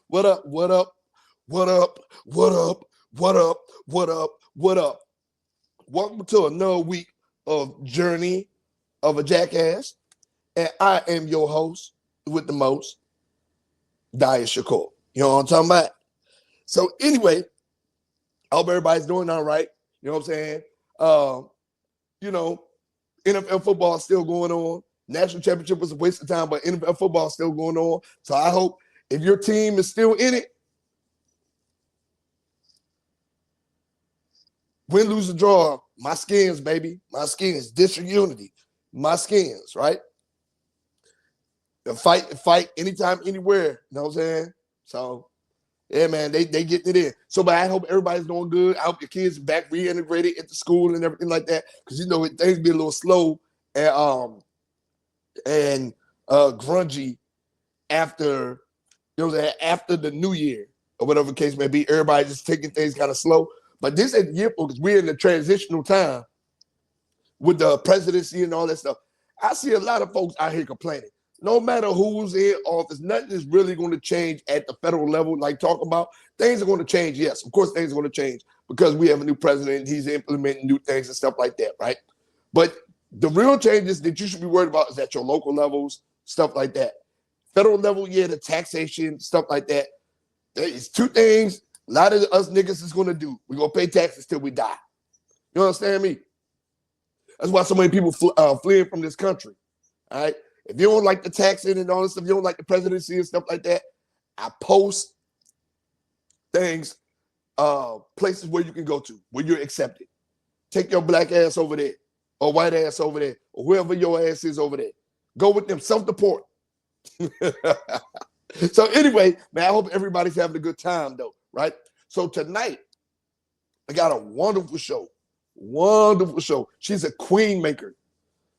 What up? What up? What up? What up? What up? What up? What up? Welcome to another week of Journey of a Jackass. And I am your host with the most, Dia Shakur. You know what I'm talking about? So anyway, I hope everybody's doing all right. You know what I'm saying? You know, NFL football is still going on. National championship was a waste of time, but NFL football is still going on. So I hope if your team is still in it, win, lose, or draw, my skins, baby. My skins, District Unity. My skins, right? The fight anytime, anywhere. You know what I'm saying? So, yeah, man, they get it in. So, but I hope everybody's doing good. I hope your kids are back reintegrated into school and everything like that. Because, you know, things be a little slow and grungy after, you know, after the new year or whatever the case may be. Everybody just taking things kind of slow. But this is the year because we're in the transitional time with the presidency and all that stuff. I see a lot of folks out here complaining. No matter who's in office, nothing is really going to change at the federal level. Like talking about things are going to change. Yes, of course, things are going to change because we have a new president. He's implementing new things and stuff like that, right? But the real changes that you should be worried about is at your local levels, stuff like that. Federal level, yeah, the taxation, stuff like that. There's two things a lot of us niggas is going to do. We're going to pay taxes till we die. You understand me? That's why so many people fleeing from this country, all right? If you don't like the taxing and all this stuff, you don't like the presidency and stuff like that, I post things, places where you can go to, where you're accepted. Take your black ass over there, or white ass over there, or whoever your ass is over there. Go with them, self-deport. So anyway, man, I hope everybody's having a good time, though, right? So tonight, I got a wonderful show. Wonderful show. She's a queen maker.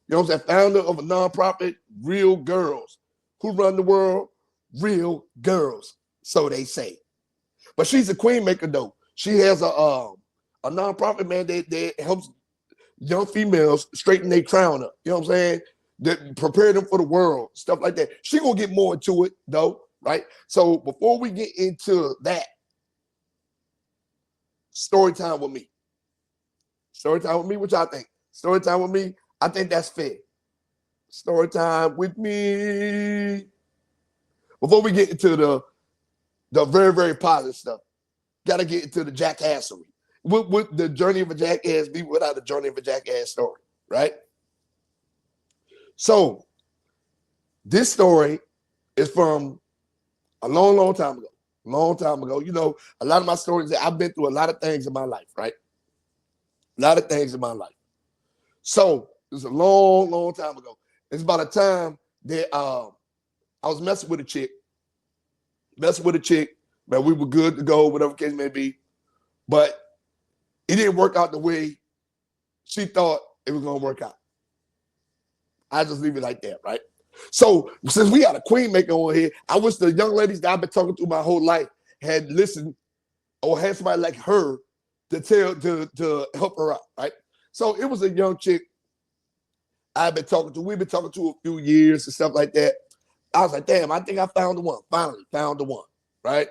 You know what I'm saying? Founder of a nonprofit, RealGirlz. Who run the world? RealGirlz, so they say. But she's a queen maker, though. She has a nonprofit, man, that helps young females straighten their crown up. You know what I'm saying? That prepare them for the world, stuff like that. She gonna get more into it, though, right? So before we get into that, story time with me. Story time with me, what y'all think? Story time with me, I think that's fair. Story time with me. Before we get into the very, very positive stuff, got to get into the jackassery. With the journey of a jackass be without the journey of a jackass story, right? So this story is from a long, long time ago. Long time ago. You know, a lot of my stories, I've been through a lot of things in my life, right? A lot of things in my life. So it was a long, long time ago. It's about a time that I was messing with a chick. Man, we were good to go, whatever case may be. But it didn't work out the way she thought it was going to work out. I just leave it like that, right? So since we got a queen maker on here, I wish the young ladies that I've been talking to my whole life had listened or had somebody like her to help her out, right? So it was a young chick I've been talking to. We've been talking to a few years and stuff like that. I was like, damn, I think I found the one. Finally found the one, right?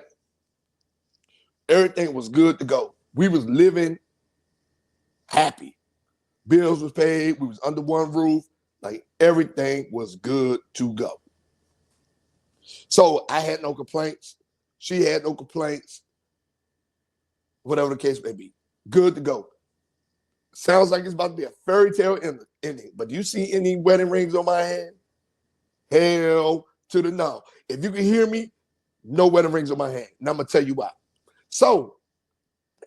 Everything was good to go. We was living happy. Bills was paid. We was under one roof. Like everything was good to go. So I had no complaints. She had no complaints. Whatever the case may be. Good to go. Sounds like it's about to be a fairy tale ending. But do you see any wedding rings on my hand? Hell to the no. If you can hear me, no wedding rings on my hand. And I'm going to tell you why. So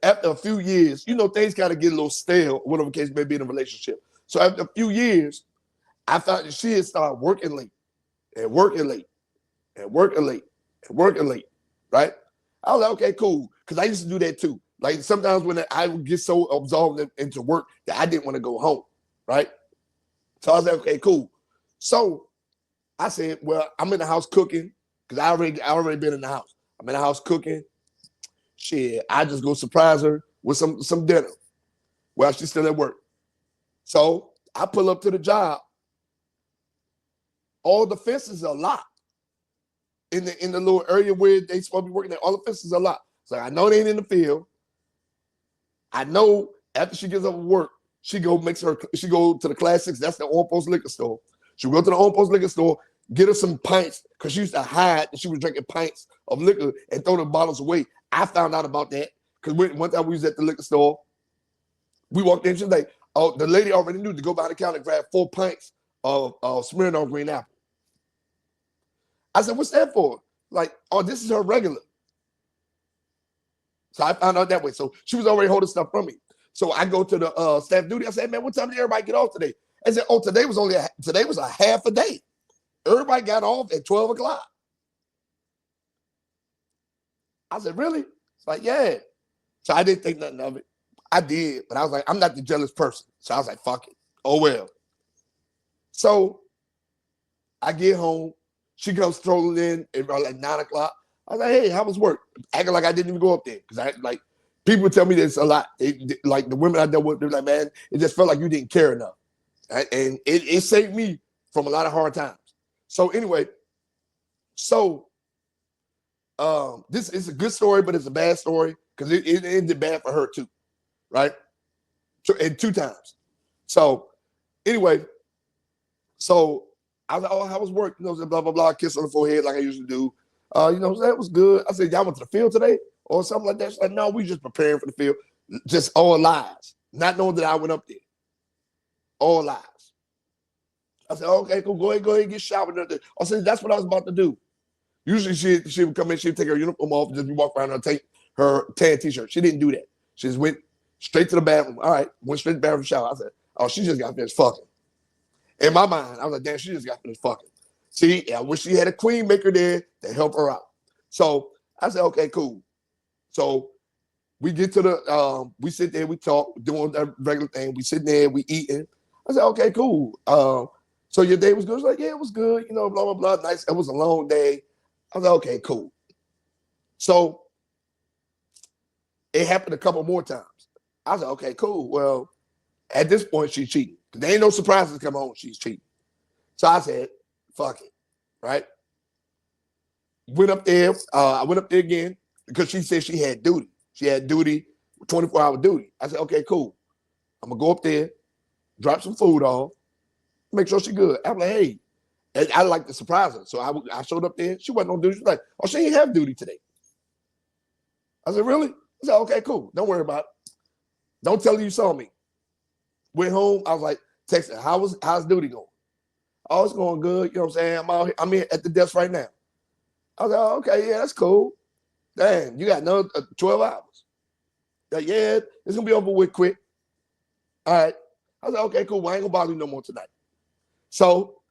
after a few years, you know, things got to get a little stale, whatever the case may be in a relationship. So after a few years, I found that she had started working late and working late and working late and working late, right? I was like, okay, cool. Because I used to do that too. Like sometimes when I would get so absorbed into work that I didn't want to go home, right? So I was like, okay, cool. So I said, well, I'm in the house cooking because I already been in the house. I'm in the house cooking. Shit, I just go surprise her with some dinner while she's still at work. So I pull up to the job. All the fences are locked the little area where they supposed to be working at. All the fences a lot. So I know they ain't in the field. I know after she gets up from work, she go to the Classics. That's the on-post liquor store. She'll go to the on-post liquor store, get her some pints, because she used to hide that she was drinking pints of liquor and throw the bottles away. I found out about that because one time we was at the liquor store. We walked in, she was like, oh, the lady already knew to go behind the counter and grab 4 pints of Smirnoff Green Apple. I said, what's that for? Like, oh, this is her regular. So I found out that way. So she was already holding stuff from me. So I go to the staff duty. I said, man, what time did everybody get off today? I said, oh, today was a half a day. Everybody got off at 12 o'clock. I said, really? It's like, yeah. So I didn't think nothing of it. I did, but I was like, I'm not the jealous person. So I was like, fuck it. Oh, well. So I get home. She comes strolling in around like 9 o'clock. I was like, hey, how was work? Acting like I didn't even go up there. Because people tell me this a lot. Like the women I dealt with, they're like, man, it just felt like you didn't care enough. Right? And it saved me from a lot of hard times. So anyway, this is a good story, but it's a bad story because it ended bad for her too, right? And 2 times. So anyway, I was like, oh, how was work? Blah, blah, blah, kiss on the forehead like I usually do. That was good. I said, y'all went to the field today or something like that? She's like, no, we just preparing for the field. Just all lies. Not knowing that I went up there. All lies. I said, okay, cool. Go ahead, get showered. I said, that's what I was about to do. Usually she would come in, she'd take her uniform off, just walk around and take her tan t-shirt. She didn't do that. She just went straight to the bathroom. All right, went straight to the bathroom shower. I said, oh, she just got finished fucking. In my mind, I was like, damn, she just got finished fucking. See, I wish she had a queen maker there to help her out. So I said, okay, cool. So we get to we sit there, we talk, doing the regular thing. We sitting there, we eating. I said, okay, cool. So your day was good? She's like, yeah, it was good. Blah, blah, blah. Nice. It was a long day. I was like, okay, cool. So it happened a couple more times. I was like, okay, cool. Well, at this point, she's cheating. There ain't no surprises come home. She's cheating. So I said, fuck it, right? Went up there. I went up there again because she said she had duty. She had duty, 24-hour duty. I said, okay, cool. I'm going to go up there, drop some food off, make sure she's good. I'm like, hey, and I like to surprise her. So I showed up there. She wasn't on duty. She was like, oh, she didn't have duty today. I said, really? I said, okay, cool. Don't worry about it. Don't tell her you saw me. Went home. I was like, text her, how's duty going? Oh, it's going good. You know what I'm saying? I'm out here. I'm here at the desk right now. I was like, oh, okay, yeah, that's cool. Damn, you got another 12 hours. Like, yeah, it's going to be over with quick. All right. I was like, okay, cool. Well, I ain't going to bother you no more tonight. So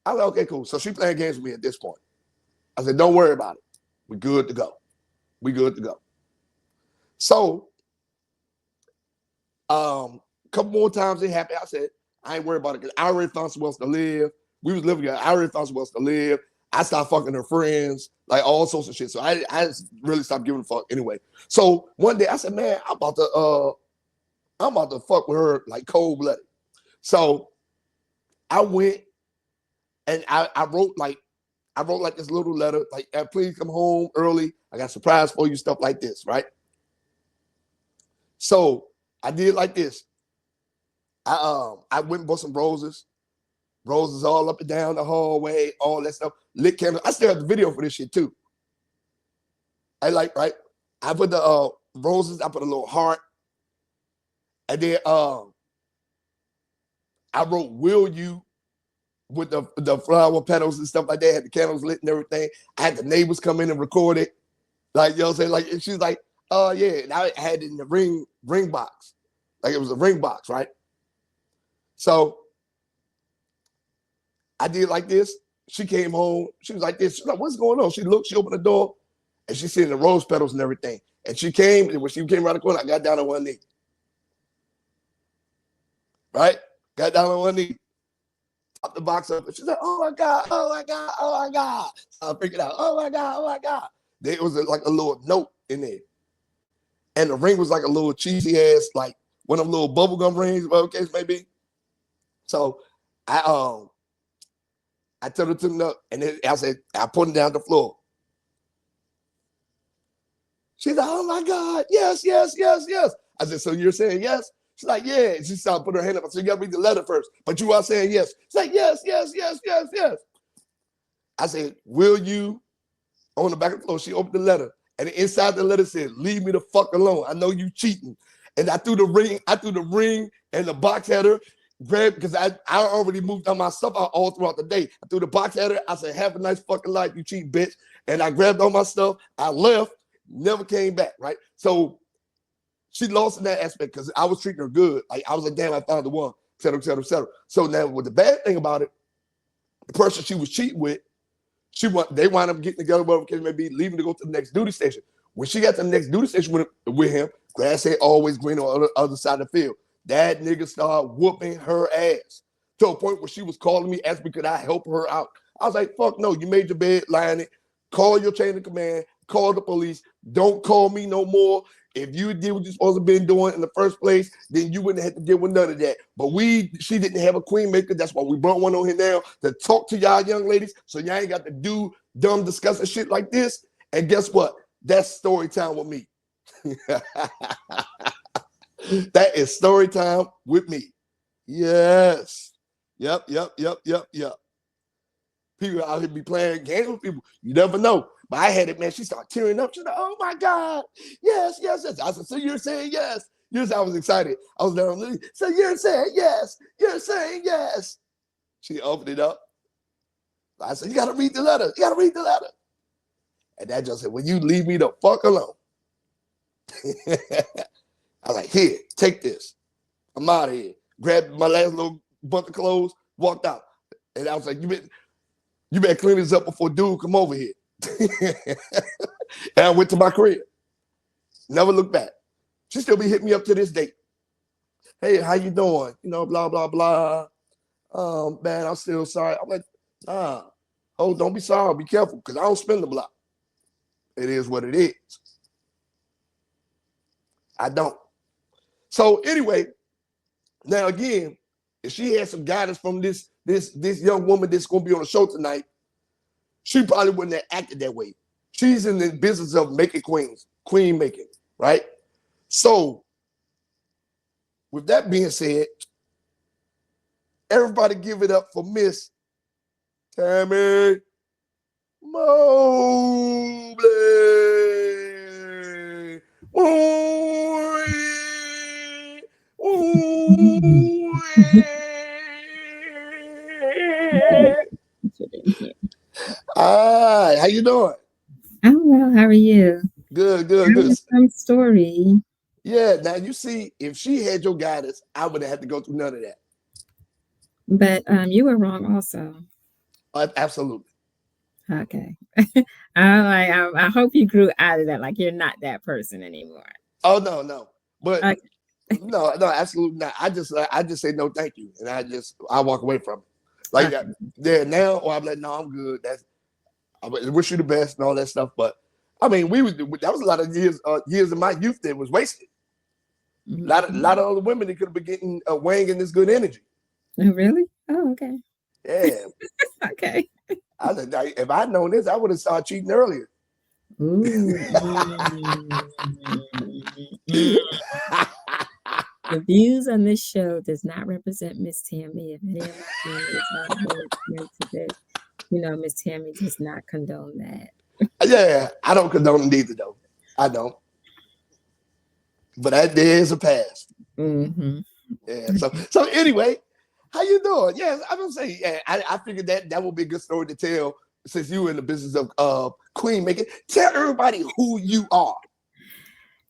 I was like, okay, cool. So she playing games with me at this point. I said, don't worry about it. We're good to go. We good to go. So couple more times it happened. I said, I ain't worried about it because I already found somewhere else to live. We was living together. I already found somewhere else to live. I stopped fucking her friends, like all sorts of shit. So I just really stopped giving a fuck anyway. So one day I said, man, I'm about to fuck with her like cold-blooded. So I went and I wrote like this little letter, like, please come home early. I got a surprise for you, stuff like this, right? So I did like this. I went and bought some roses all up and down the hallway, all that stuff. Lit candles. I still have the video for this shit too. I put the roses, I put a little heart. And then I wrote "Will you" with the flower petals and stuff like that. Had the candles lit and everything. I had the neighbors come in and record it. Like, you know what I'm saying? Like, and she's like, oh yeah. And I had it in the ring box. Like it was a ring box, right? So I did like this. She came home. She was like this. She's like, what's going on? She looked, she opened the door, and she seen the rose petals and everything. And she came, and when she came around the corner, I got down on one knee. Right? Got down on one knee. Popped the box up. And she's like, oh my God, oh my God, oh my God. So I figured out, oh my God, oh my God. There was like a little note in there. And the ring was like a little cheesy ass, like one of them little bubblegum rings, whatever the case may be. So I I told her to look, and then I said, I put it down the floor. She's like, oh my God, yes, yes, yes, yes. I said, so you're saying yes? She's like, yeah. She started putting her hand up. I said, you gotta read the letter first. But you are saying yes. She's like, yes, yes, yes, yes, yes. I said, will you, on the back of the floor, she opened the letter. And inside the letter said, leave me the fuck alone. I know you cheating. And I threw the ring and the box at her, grabbed, because I already moved on my stuff out all throughout the day. I threw the box at her. I said, have a nice fucking life, you cheating bitch. And I grabbed all my stuff. I left, never came back, right? So she lost in that aspect because I was treating her good. Like, I was like, damn, I found the one, et cetera, et cetera, et cetera. So now what the bad thing about it, the person she was cheating with, they wound up getting together, whatever the case may be, leaving to go to the next duty station. When she got to the next duty station with him, grass ain't always green on the other side of the field. That nigga started whooping her ass to a point where she was calling me, asking me, could I help her out? I was like, fuck no, you made your bed, lie in it. Call your chain of command, call the police. Don't call me no more. If you did what you're supposed to been doing in the first place, then you wouldn't have to deal with none of that. But she didn't have a queen maker. That's why we brought one on here now to talk to y'all young ladies, so y'all ain't got to do dumb discussing shit like this. And guess what? That's story time with me. That is story time with me. Yes. Yep. People out here be playing games with people. You never know. But I had it, man. She started tearing up. She's like, oh my God. Yes. I said, so you're saying yes. I was excited. I was there. So you're saying yes. You're saying yes. She opened it up. I said, you got to read the letter. And that just said, well, you leave me the fuck alone. I was like, here, take this. I'm out of here. Grabbed my last little bunch of clothes, walked out. And I was like, you better clean this up before dude come over here. And I went to my crib. Never looked back. She still be hitting me up to this day. Hey, how you doing? Blah, blah, blah. Man, I'm still sorry. I'm like, nah. Oh, don't be sorry. Be careful, because I don't spend the block. It is what it is. I don't. So anyway, now again, if she had some guidance from this young woman that's going to be on the show tonight, she probably wouldn't have acted that way. She's in the business of making queens, queen making, right? So with that being said, everybody give it up for Miss Tammie Mobley. Hi, how you doing? I'm well. How are you? Good. Some story. Yeah, now you see, if she had your guidance, I would have had to go through none of that. But you were wrong also. Absolutely. Okay. I hope you grew out of that. Like you're not that person anymore. Oh no. But Okay. no, absolutely not. I just say no, thank you, and I walk away from it. Like Okay. there now, or I'm like, no, I'm good. I wish you the best and all that stuff. But I mean, that was a lot of years of my youth that was wasted. Mm-hmm. A lot of other women that could have been getting weighing in this good energy. Oh, really? Oh, okay. Yeah. Okay. I said, if I'd known this, I would have started cheating earlier. Ooh. The views on this show does not represent Miss Tammie. If any of my viewers are listening to this, Miss Tammie does not condone that. Yeah, I don't condone it either, though. I don't. But that day is a past. Mm-hmm. Yeah. So anyway, how you doing? Yes, I'm gonna say. Yeah, I figured that would be a good story to tell since you were in the business of queen making. Tell everybody who you are.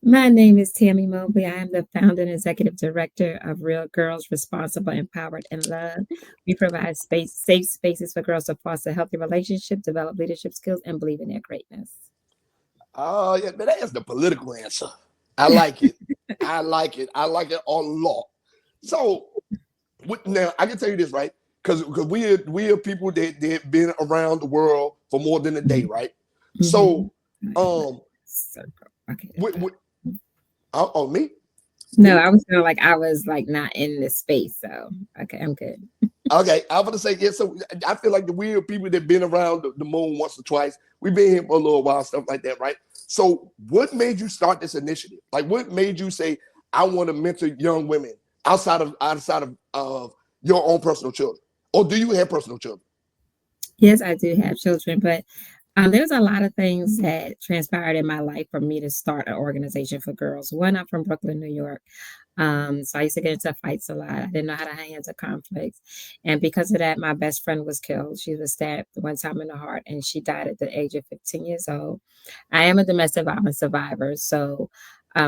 My name is Tammie Mobley. I am the founder and executive director of RealGirlz, Responsible, Empowered, and Love. We provide safe spaces for girls to foster healthy relationships, develop leadership skills, and believe in their greatness. Oh, yeah, but that is the political answer. I like it. I like it a lot. So now I can tell you this, right? Because we are people that been around the world for more than a day, right? Mm-hmm. So okay. Me? No, I was not in this space, so okay, I'm good. Okay, I'm gonna say yeah. So I feel like the weird people that been around the moon once or twice. We've been here for a little while, stuff like that, right? So, what made you start this initiative? Like, what made you say, "I want to mentor young women outside of your own personal children"? Or do you have personal children? Yes, I do have children, but there's a lot of things that transpired in my life for me to start an organization for girls. One, I'm from Brooklyn, New York. So I used to get into fights a lot. I didn't know how to handle conflicts. And because of that, my best friend was killed. She was stabbed one time in the heart and she died at the age of 15 years old. I am a domestic violence survivor. So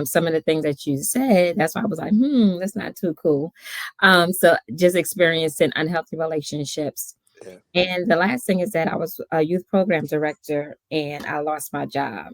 some of the things that you said, that's why I was like, that's not too cool. So just experiencing unhealthy relationships. Yeah. And the last thing is that I was a youth program director and I lost my job.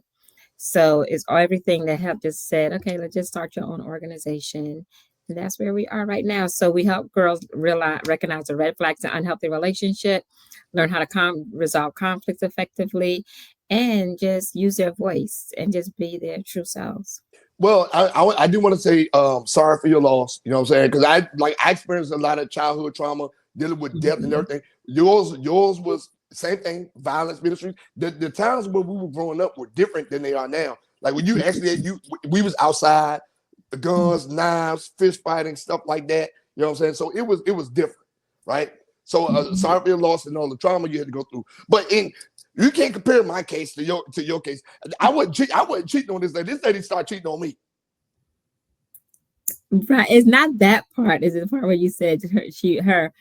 So it's everything that helped just said, okay, let's just start your own organization. And that's where we are right now. So we help girls recognize the red flags to unhealthy relationship, learn how to resolve conflicts effectively, and just use their voice and just be their true selves. Well, I do want to say sorry for your loss. You know what I'm saying? Because I experienced a lot of childhood trauma, dealing with death and everything. Yours was the same thing, violence ministry. The times when we were growing up were different than they are now. Like when you actually we was outside, the guns, knives, fist fighting, stuff like that. You know what I'm saying? So it was different, right? So sorry for your loss and all the trauma you had to go through. But you can't compare my case to your case. I wasn't cheating on this lady. This lady started cheating on me. Right. It's not that part. It's the part where you said her.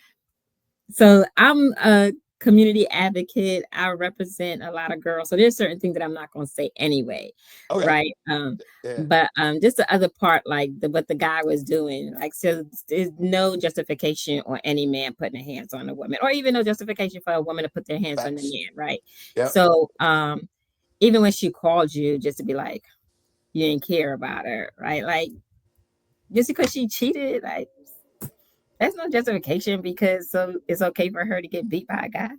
So I'm a community advocate. I represent a lot of girls. So there's certain things that I'm not going to say anyway. Okay. Right. Yeah. But just the other part, like what the guy was doing, like, so there's no justification on any man putting their hands on a woman, or even no justification for a woman to put their hands on the man. Right. Yep. So even when she called you just to be like, you didn't care about her. Right. Like, just because she cheated, like, that's no justification because so it's okay for her to get beat by a guy.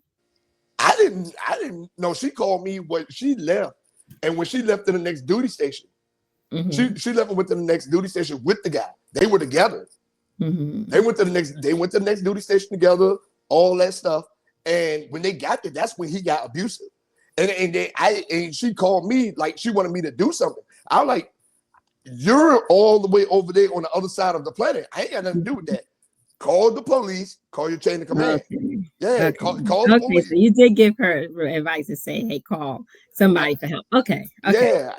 I didn't know. She called me when she left, and when she left to the next duty station, she left and went to the next duty station with the guy. They were together. They went to the next duty station together, all that stuff. And when they got there, that's when he got abusive. And she called me like she wanted me to do something. I was like, you're all the way over there on the other side of the planet. I ain't got nothing to do with that. Call the police. Call your chain of command. Okay. Yeah, okay. Call the police. So you did give her advice to say, "Hey, call somebody for help." Okay. Yeah.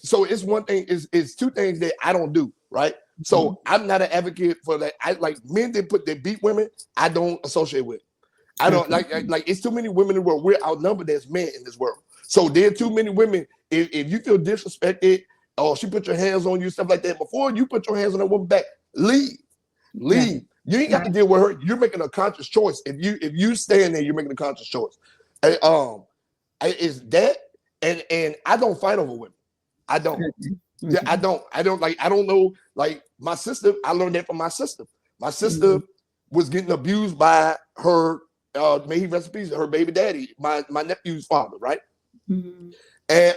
So it's one thing. It's two things that I don't do. Right. So I'm not an advocate for that. I like men that beat women. I don't associate with. I don't like it's too many women in the world. We're outnumbered as men in this world. So there are too many women. If you feel disrespected or she put your hands on you, stuff like that, before you put your hands on that woman back, leave. Yeah. You ain't got to deal with her. You're making a conscious choice. If you stand there, you're making a conscious choice. Is that and I don't fight over women. I don't. Yeah, I don't know. Like my sister, I learned that from my sister. My sister was getting abused by her. May he rest in peace, her baby daddy, my nephew's father, right? And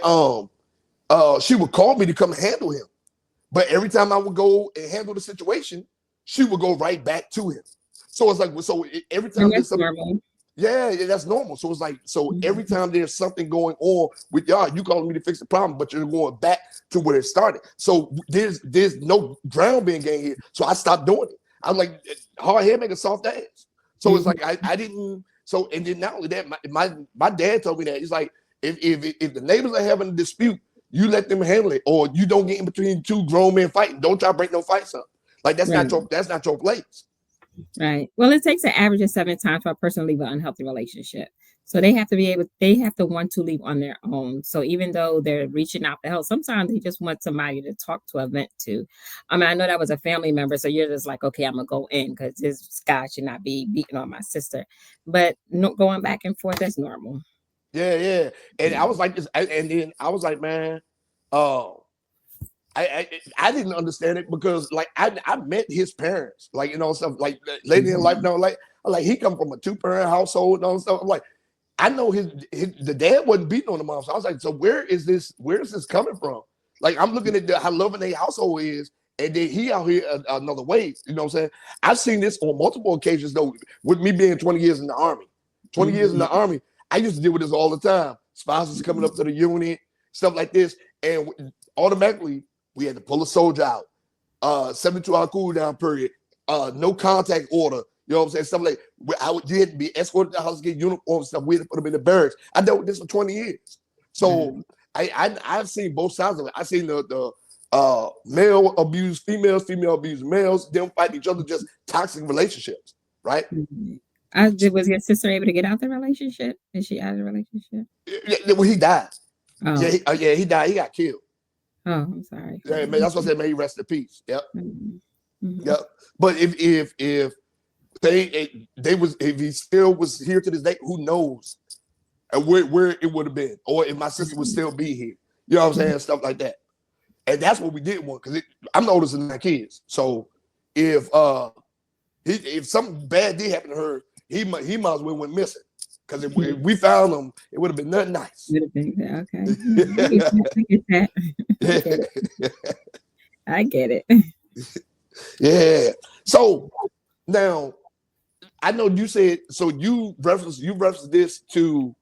she would call me to come handle him. But every time I would go and handle the situation, she would go right back to him. So it's like, every time there's something, that's normal. So it's like, every time there's something going on with y'all, you calling me to fix the problem, but you're going back to where it started. So there's no ground being gained here. So I stopped doing it. I'm like, hard head make a soft ass. So it's like I didn't. So and then not only that, my dad told me that he's like, if the neighbors are having a dispute, you let them handle it, or you don't get in between two grown men fighting. Don't try to break no fights up. Like that's not your place. Right. Well, it takes an average of 7 times for a person to leave an unhealthy relationship. So they have to want to leave on their own. So even though they're reaching out for help, sometimes they just want somebody to talk to or vent to. I mean, I know that was a family member, so you're just like, okay, I'm gonna go in because this guy should not be beating on my sister. But going back and forth, that's normal. Yeah. And I was like this, and then I was like, man, I didn't understand it because like I met his parents, like, you know, stuff like later in life. No, like he come from a 2-parent household and all stuff. I'm like, I know the dad wasn't beating on the mom. So I was like, so where is this coming from? Like I'm looking at how loving their household is, and then he out here another way. You know what I'm saying? I've seen this on multiple occasions though. With me being 20 years in the Army, 20 years in the Army, I used to deal with this all the time. Spouses coming up to the unit, stuff like this, and automatically we had to pull a soldier out. 72-hour cool down period. No contact order. You know what I'm saying? Stuff like you had to be escorted to the house to get uniform stuff. We had to put them in the barracks. I dealt with this for 20 years. So I've seen both sides of it. I've seen the male abuse females, female abuse males, them fight each other, just toxic relationships, right? Was your sister able to get out the relationship? Is she out of the relationship? Yeah, well, he died. Oh. Yeah, he died. He got killed. Oh, I'm sorry. Yeah, man, that's what I said. May he rest in peace. Yep. Yep. But if he still was here to this day, who knows where it would have been, or if my sister would still be here. You know what I'm saying? Stuff like that. And that's what we didn't want, because I'm the oldest of 9 kids. So if something bad did happen to her, he might as well went missing. Because if we found him, it would have been nothing nice. Would have been okay. I get it. Yeah. So now I know you said, so you referenced this to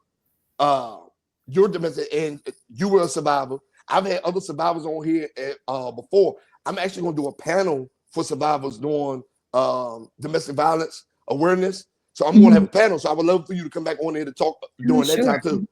your domestic, and you were a survivor. I've had other survivors on here before. I'm actually going to do a panel for survivors doing domestic violence awareness. So I'm going to have a panel. So I would love for you to come back on there to talk during that time too.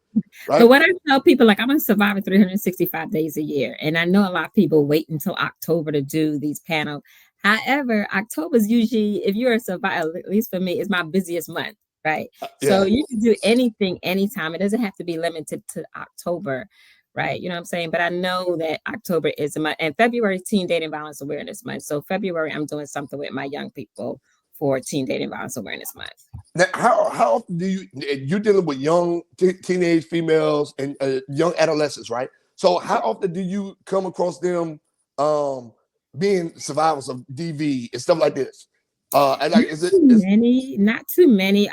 Right? So what I tell people, like, I'm a survivor 365 days a year. And I know a lot of people wait until October to do these panels. However, October is usually, if you're a survivor, at least for me, is my busiest month, right? So you can do anything, anytime. It doesn't have to be limited to October, right? You know what I'm saying? But I know that October is a month, and February Teen Dating Violence Awareness Month. So February, I'm doing something with my young people for Teen Dating Violence Awareness Month. Now, how often do you're dealing with young teenage females and young adolescents, right? So how often do you come across them being survivors of DV and stuff like this? And like, not too many.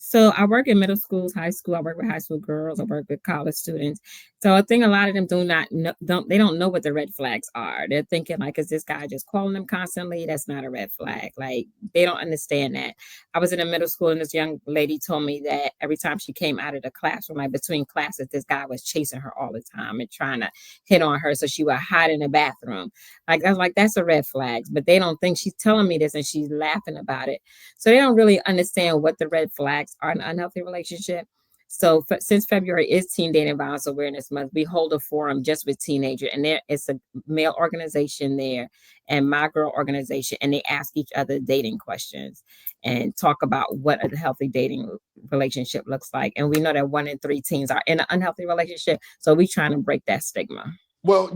So I work in middle schools, high school. I work with high school girls. I work with college students. So I think a lot of them don't know what the red flags are. They're thinking, like, is this guy just calling them constantly? That's not a red flag. Like, they don't understand that. I was in a middle school, and this young lady told me that every time she came out of the classroom, like between classes, this guy was chasing her all the time and trying to hit on her. So she would hide in the bathroom. Like, I was like, that's a red flag. But they don't think, she's telling me this and she's laughing about it. So they don't really understand what the red flags are in an unhealthy relationship. So since February is Teen Dating Violence Awareness Month, we hold a forum just with teenagers, and it's a male organization there and my girl organization, and they ask each other dating questions and talk about what a healthy dating relationship looks like. And we know that 1 in 3 teens are in an unhealthy relationship, so we're trying to break that stigma. Well,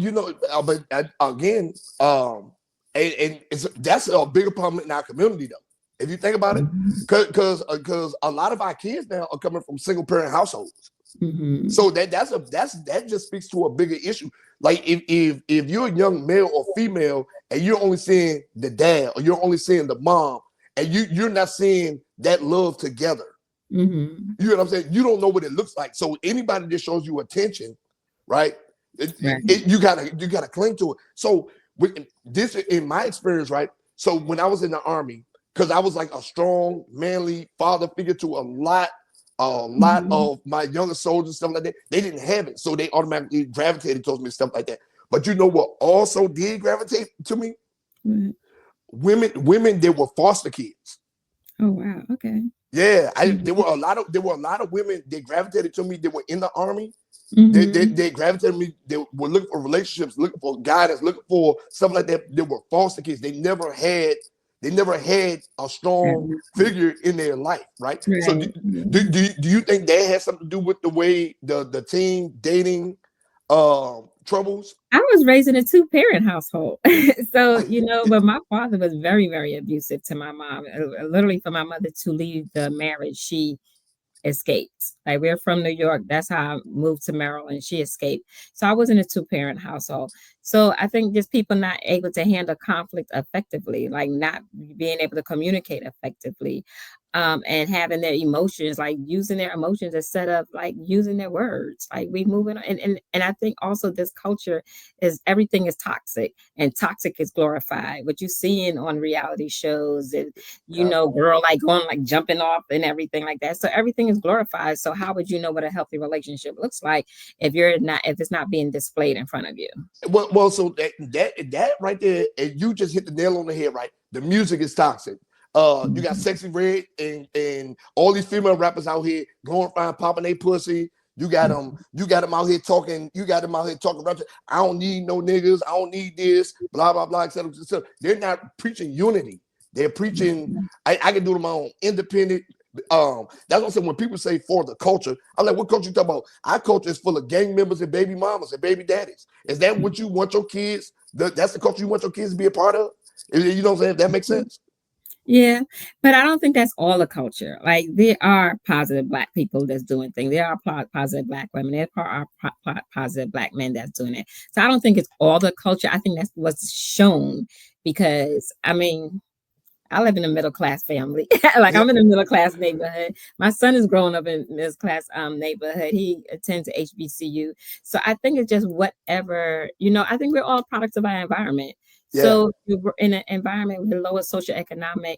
but again, and that's a bigger problem in our community, though. If you think about it, because a lot of our kids now are coming from single parent households, so that just speaks to a bigger issue. Like if you're a young male or female and you're only seeing the dad or you're only seeing the mom, and you're not seeing that love together, you know what I'm saying? You don't know what it looks like. So anybody that shows you attention, right? You gotta cling to it. So with this, in my experience, right? So when I was in the Army, because I was like a strong, manly father figure to a lot of my younger soldiers, stuff like that. They didn't have it, so they automatically gravitated towards me, stuff like that. But you know what also did gravitate to me? Women that were foster kids. Oh wow, okay. Yeah, there were a lot of women that gravitated to me that were in the Army. They gravitated to me. They were looking for relationships, looking for guidance, looking for stuff like that. They were foster kids. They never had a strong figure in their life, right? So do you think that has something to do with the way the teen dating troubles? I was raised in a 2-parent household. So, but my father was very, very abusive to my mom. Literally, for my mother to leave the marriage, she escaped. Like, we're from New York. That's how I moved to Maryland. She escaped. So I was in a 2-parent household. So I think just people not able to handle conflict effectively, like not being able to communicate effectively. and having their emotions, like using their emotions instead of like using their words. Like we moving on. And I think also this culture is everything is toxic and toxic is glorified. What you seeing on reality shows and Yeah. girl like going like jumping off and everything like that. So everything is glorified. So how would you know what a healthy relationship looks like if it's not being displayed in front of you? Well, so that right there, and you just hit the nail on the head, right? The music is toxic. You got Sexy Red and all these female rappers out here glorifying popping their pussy. You got them out here talking. You got them out here talking about, I don't need no niggas. I don't need this. Blah blah blah. Etc. etc. They're not preaching unity. They're preaching. I can do it on my own, independent. That's what I'm saying. When people say for the culture, I'm like, what culture you talking about? Our culture is full of gang members and baby mamas and baby daddies. Is that what you want your kids? That's the culture you want your kids to be a part of? You know what I'm saying? If that makes sense. Yeah, but I don't think that's all the culture. Like there are positive Black people that's doing things. There are positive Black women. There are positive Black men that's doing it. So I don't think it's all the culture. I think that's what's shown because I mean, I live in a middle class family. Like I'm in a middle class neighborhood. My son is growing up in middle class neighborhood. He attends HBCU. So I think it's just whatever, I think we're all products of our environment. So if you're in an environment with the lowest socioeconomic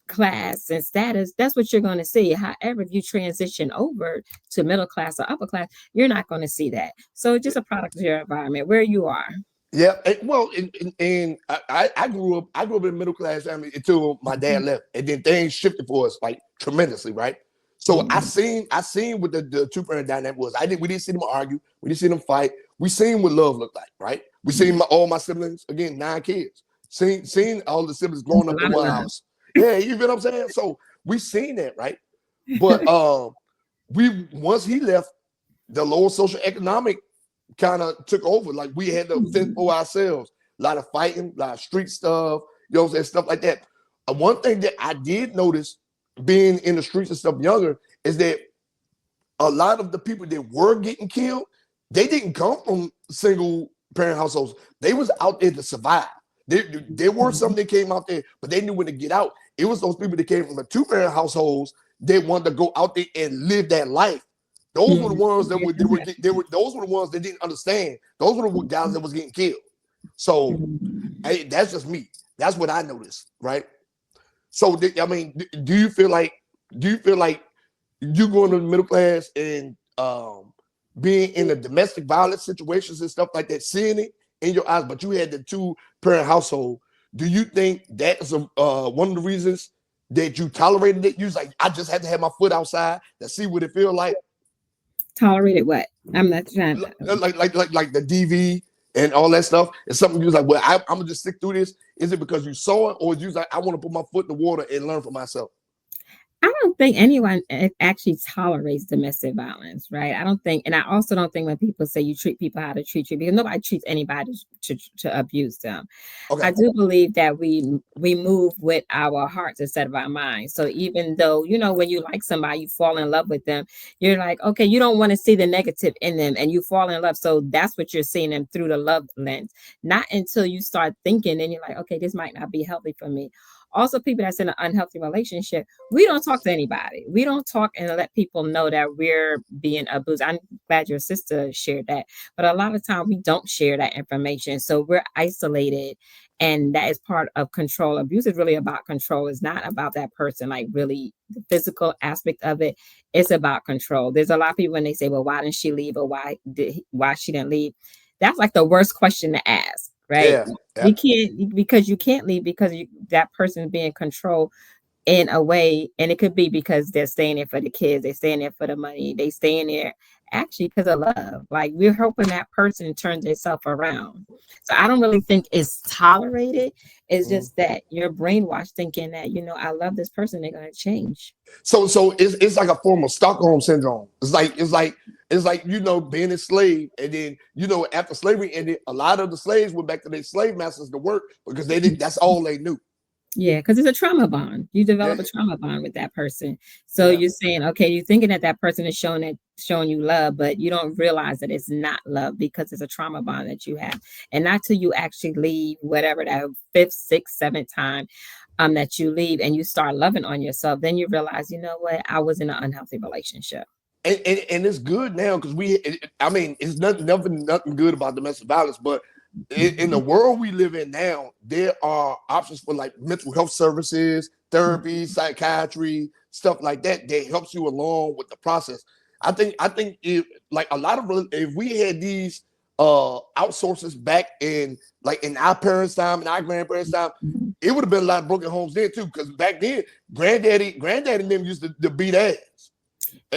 class and status, that's what you're going to see. However, if you transition over to middle class or upper class, you're not going to see that. So it's just a product of your environment where you are. Yeah, well, and I grew up in a middle class family until my dad left, and then things shifted for us like tremendously, right? So I seen what the two parent dynamic was. We didn't see them argue, we didn't see them fight. We seen what love looked like, right? We seen all my siblings, again, 9 kids. Seen all the siblings growing up in one house. Yeah, you feel what I'm saying? So we seen that, right? But once he left, the lower social economic kind of took over. Like we had to fend for ourselves. A lot of fighting, a lot of street stuff, and stuff like that. One thing that I did notice being in the streets and stuff younger is that a lot of the people that were getting killed, they didn't come from single parent households. They was out there to survive. There were some that came out there, but they knew when to get out. It was those people that came from the 2-parent households that wanted to go out there and live that life. Those were the ones that those were the ones that didn't understand. Those were the guys that was getting killed. So that's just me. That's what I noticed, right? So I mean, do you feel like you going to the middle class and being in the domestic violence situations and stuff like that, seeing it in your eyes, but you had the 2-parent household? Do you think that is one of the reasons that you tolerated it? You was like, I just had to have my foot outside to see what it feel like. Tolerated what? I'm not trying to like the DV and all that stuff. It's something you was like, well, I'm gonna just stick through this. Is it because you saw it, or you was like, I want to put my foot in the water and learn for myself? I don't think anyone actually tolerates domestic violence, right? I don't think, and I also don't think when people say you treat people how to treat you, because nobody treats anybody to abuse them. Okay. I do believe that we move with our hearts instead of our minds. So even though, when you like somebody, you fall in love with them, you're like, okay, you don't want to see the negative in them and you fall in love. So that's what you're seeing them through the love lens. Not until you start thinking and you're like, okay, this might not be healthy for me. Also, people that's in an unhealthy relationship, we don't talk to anybody. We don't talk and let people know that we're being abused. I'm glad your sister shared that. But a lot of times we don't share that information. So we're isolated. And that is part of control. Abuse is really about control. It's not about that person, like really the physical aspect of it. It's about control. There's a lot of people when they say, well, why didn't she leave, or why she didn't leave? That's like the worst question to ask. Right. Yeah. You can't, because you can't leave because that person is being controlled in a way. And it could be because they're staying there for the kids. They're staying there for the money. They staying there actually because of love. Like we're hoping that person turns themselves around. So I don't really think it's tolerated. It's just that you're brainwashed thinking that, I love this person. They're going to change. So it's like a form of Stockholm syndrome. It's like being a slave, and then after slavery ended, a lot of the slaves went back to their slave masters to work because they didn't. That's all they knew. Yeah, because it's a trauma bond. You develop a trauma bond with that person. So you're saying, okay, you're thinking that person is showing you love, but you don't realize that it's not love because it's a trauma bond that you have. And not till you actually leave, whatever that 5th, 6th, 7th time. that you leave and you start loving on yourself, then you realize, you know what, I was in an unhealthy relationship. And it's good now because I mean, it's nothing good about domestic violence, but in the world we live in now, there are options for like mental health services, therapy, psychiatry, stuff like that that helps you along with the process. I think if like a lot of if we had these outsources back in like in our parents' time and our grandparents' time, it would have been a lot of broken homes there too. Because back then, granddaddy and them used to beat ass.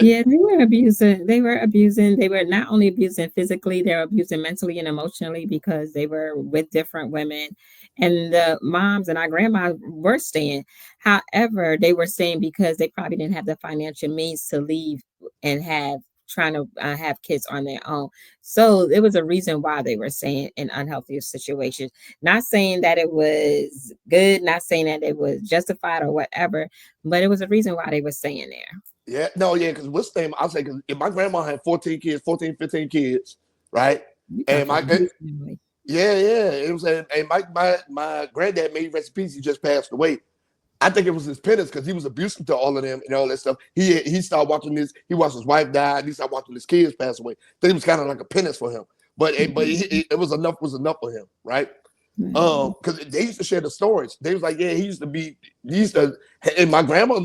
Yeah, they were abusing. They were abusing. They were not only abusing physically, they were abusing mentally and emotionally because they were with different women. And the moms and our grandmas were staying. However, they were staying because they probably didn't have the financial means to leave and have trying to have kids on their own. So it was a reason why they were staying in unhealthy situations. Not saying that it was good, not saying that it was justified or whatever, but it was a reason why they were staying there. Yeah, no, yeah, because what's the name? I'll say, because if my grandma had 14 kids, 14, 15 kids, right? You come And from my a good, huge family. yeah, it was, and my granddad made recipes. He just passed away. I think it was his penance because he was abusive to all of them and all that stuff. He started watching this. He watched his wife die. And he started watching his kids pass away. So it was kind of like a penance for him. But it was enough for him, right? Because they used to share the stories. They was like, yeah, he used to, and my grandma,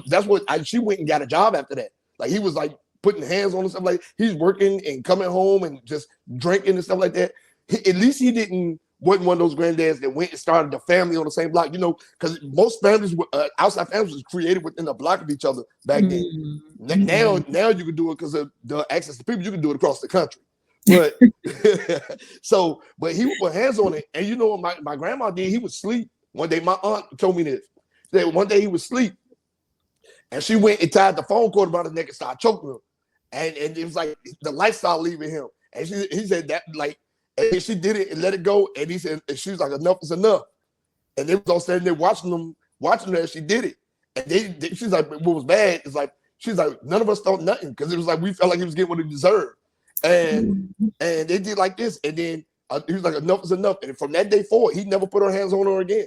she went and got a job after that. Like he was like putting hands on and stuff like he's working and coming home and just drinking and stuff like that. At least he wasn't one of those granddads that went and started a family on the same block, because most families, outside families was created within a block of each other back then. Now you can do it because of the access to people, you can do it across the country. But but he would put hands on it. And you know what my grandma did? He would sleep. One day, my aunt told me this. That one day he would sleep. And she went and tied the phone cord around his neck and started choking him. And it was like the life started leaving him. And he said that like, and she did it and let it go. And he said, and she was like, enough is enough. And they was all standing there watching her as she did it. And she's like, what was bad is like, she's like, none of us thought nothing because it was like we felt like he was getting what he deserved. And they did like this, and then he was like, enough is enough. And from that day forward, he never put her hands on her again.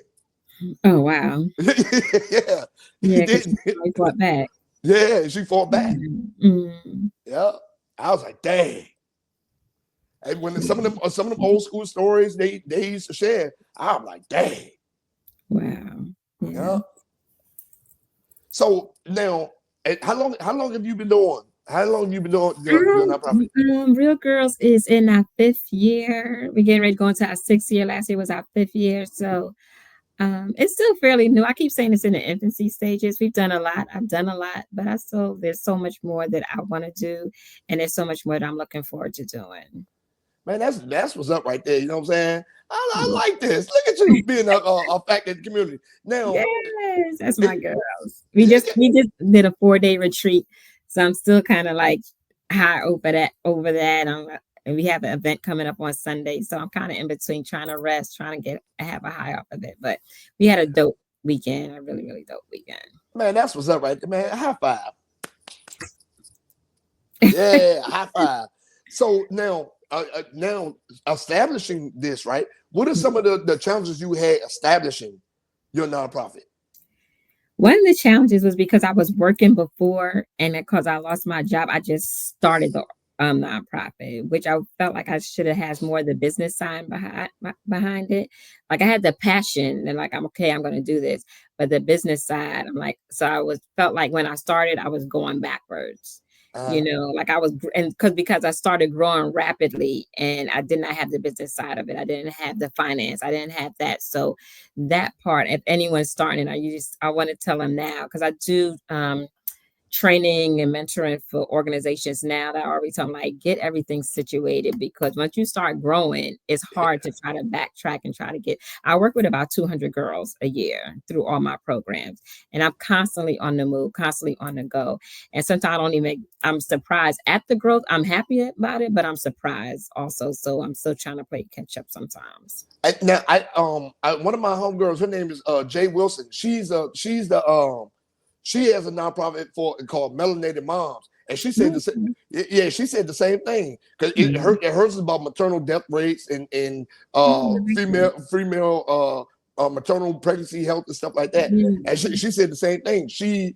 Oh wow. Yeah. Yeah, she fought back. Yeah, she fought back. Mm-hmm. Yeah. I was like, dang. And when some of them old school stories they used to share, I'm like, dang. Wow. Yeah. So now, how long have you been doing? How long have you been doing your nonprofit? RealGirlz is in our 5th year. We're getting ready to go into our 6th year. Last year was our 5th year. So it's still fairly new. I keep saying it's in the infancy stages. We've done a lot. I've done a lot, but there's so much more that I want to do. And there's so much more that I'm looking forward to doing. Man, that's what's up right there. You know what I'm saying? I like this. Look at you being a factor in the community. Now, yes, that's my girls. We just did a 4-day retreat. So I'm still kind of like high over that. And we have an event coming up on Sunday. So I'm kind of in between trying to rest, trying to have a high off of it. But we had a dope weekend, a really, really dope weekend. Man, that's what's up right there, man. High five. Yeah, high five. So now establishing this, right? What are some of the challenges you had establishing your nonprofit? One of the challenges was because I was working before, and because I lost my job, I just started the nonprofit, which I felt like I should have had more of the business side behind it. Like I had the passion and like, I'm going to do this, but the business side, I'm like, so felt like when I started, I was going backwards. Like I was, and because I started growing rapidly and I did not have the business side of it. I didn't have the finance. I didn't have that. So that part, if anyone's starting, I want to tell them now, because I do training and mentoring for organizations now that I already tell them, like, get everything situated, because once you start growing, it's hard to try to backtrack and try to I work with about 200 girls a year through all my programs, and I'm constantly on the move, constantly on the go. And sometimes I'm surprised at the growth. I'm happy about it, but I'm surprised also. So I'm still trying to play catch up sometimes. One of my homegirls, her name is Jay Wilson. She has a nonprofit called Melanated Moms, and she said she said the same thing, because hers is about maternal death rates and female maternal pregnancy health and stuff like that. And Mhm. she said the same thing. She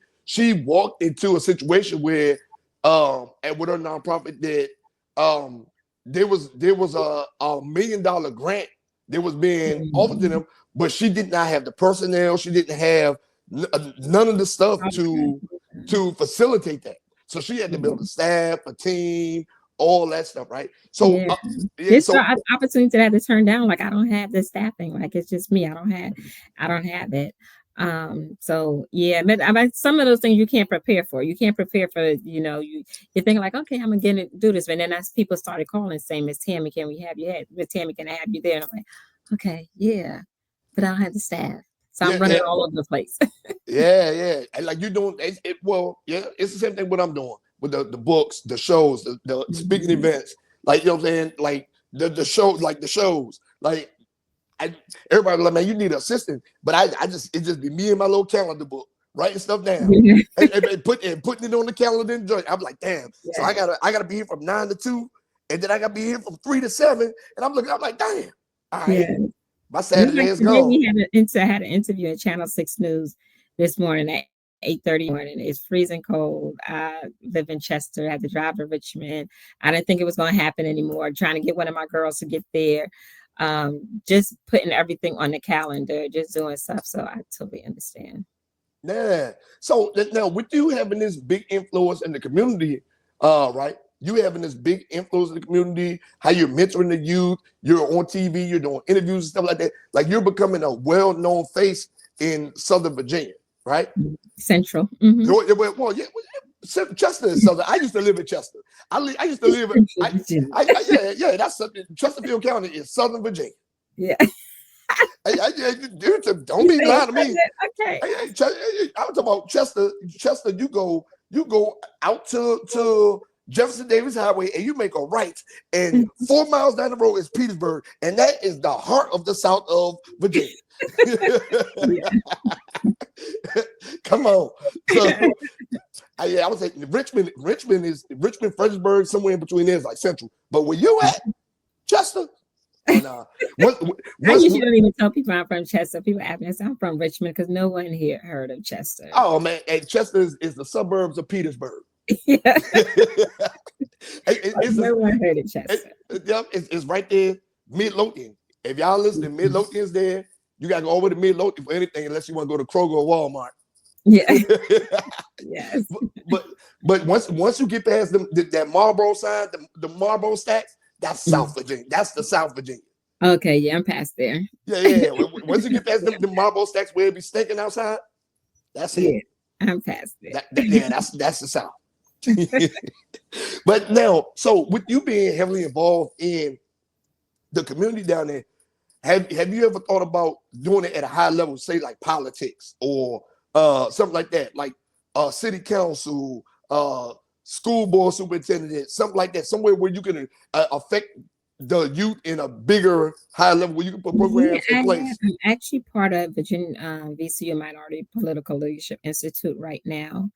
walked into a situation where and with her nonprofit that there was a $1 million grant that was being offered to Mhm. them, but she did not have the personnel. She didn't have none of the stuff Okay. to facilitate that. So she had to build a Yeah. staff, a team, all that stuff, right? So Yeah. yeah, This so opportunity that I had to turn down. Like I don't have the staffing. Like it's just me. I don't have it. So yeah, but I mean, some of those things you can't prepare for. You can't prepare for, you think like, okay, I'm gonna get it, do this. But then as people started calling saying, Miss Tammie, can we have you at Miss Tammie, can I have you there? And I'm like, okay, yeah, but I don't have the staff. So I'm yeah, running yeah, all over the place. yeah. And like you're doing well, yeah, it's the same thing what I'm doing with the books, the shows, the speaking Mhm. events, like you know what I'm saying, like the shows, like the shows, like I, everybody like, man, you need an assistant, but I just it just be me and my little calendar book, writing stuff down Yeah. and putting it on the calendar and joint. I'm like, damn. So Yeah. I gotta be here from 9 to 2, and then I gotta be here from 3 to 7. And I'm like, damn. All right, Yeah. my Just Saturday like is today, gone. we had an interview at Channel 6 News this morning at 8:30 morning. It's freezing cold. I live in Chester. I had to drive to Richmond. I didn't think it was going to happen anymore. Trying to get one of my girls to get there. Just putting everything on the calendar, just doing stuff. So I totally understand. Yeah. So now with you having this big influence in the community, right? You having this big influence in the community, how you're mentoring the youth, you're on TV, you're doing interviews and stuff like that. Like you're becoming a well-known face in Southern Virginia, right? Central. Hmm. Well, yeah, Chester is Southern. I used to live in Chester. I used to It's live. Central Virginia. Yeah. That's something. Chesterfield County is Southern Virginia. Yeah. Dude, don't You be say it's lying to me. Southern? Okay. I'm talking about Chester. Chester, you go out to Jefferson Davis Highway and you make a right, and 4 miles down the road is Petersburg, and that is the heart of the South of Virginia. Yeah. Come on. So I would say Richmond, Fredericksburg, somewhere in between there is like Central. But where you at, Chester? Oh no. I Once, usually don't even tell people I'm from Chester. People ask me, I'm from Richmond because no one here heard of Chester. oh man, and Chester is the suburbs of Petersburg. Yeah, It's no one heard of Chester. it's right there, Midlothian. If y'all listening, Midlothian's there. You gotta go over to Midlothian for anything unless you want to go to Kroger or Walmart. Yeah, yes. but once you get past that Marlboro sign, the Marlboro stacks, that's South Virginia. That's the South Virginia. Okay, yeah, I'm past there. Yeah. Once you get past the Marlboro stacks where it be stinking outside, that's it. Yeah, I'm past there. That's the South. But now, so with you being heavily involved in the community down there, have you ever thought about doing it at a high level, say like politics or something like that, like city council, school board superintendent, something like that, somewhere where you can affect the youth in a bigger, high level where you can put programs in place? I'm actually part of Virginia VCU Minority Political Leadership Institute right now.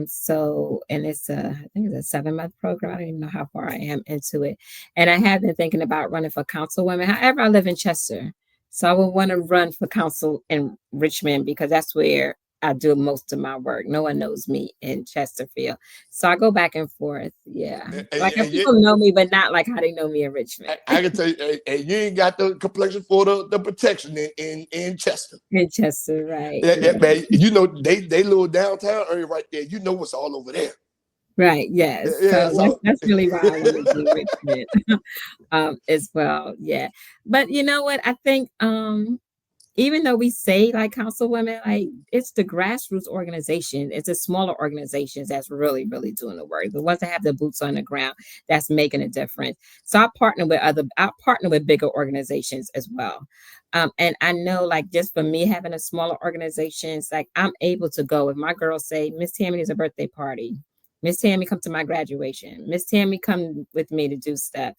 So, and I think it's a 7-month program. I don't even know how far I am into it. And I have been thinking about running for councilwoman. However, I live in Chester. So I would want to run for council in Richmond because that's where I do most of my work. No one knows me in Chesterfield. So I go back and forth. Yeah. Like people know me, but not like how they know me in Richmond. I can tell you, you ain't got the complexion for the protection in Chester. In Chester, right. Yeah. Man, you know, they little downtown area right there. You know what's all over there. Right. Yes. Yeah. So that's really why I want to do Richmond as well. Yeah. But you know what? I think even though we say like councilwomen, like it's the grassroots organization, it's the smaller organizations that's really, really doing the work. The ones that have the boots on the ground that's making a difference. So I partner with bigger organizations as well. And I know like just for me having a smaller organizations, like I'm able to go if my girls say, Miss Tammie is a birthday party. Miss Tammie come to my graduation. Miss Tammie come with me to do stuff.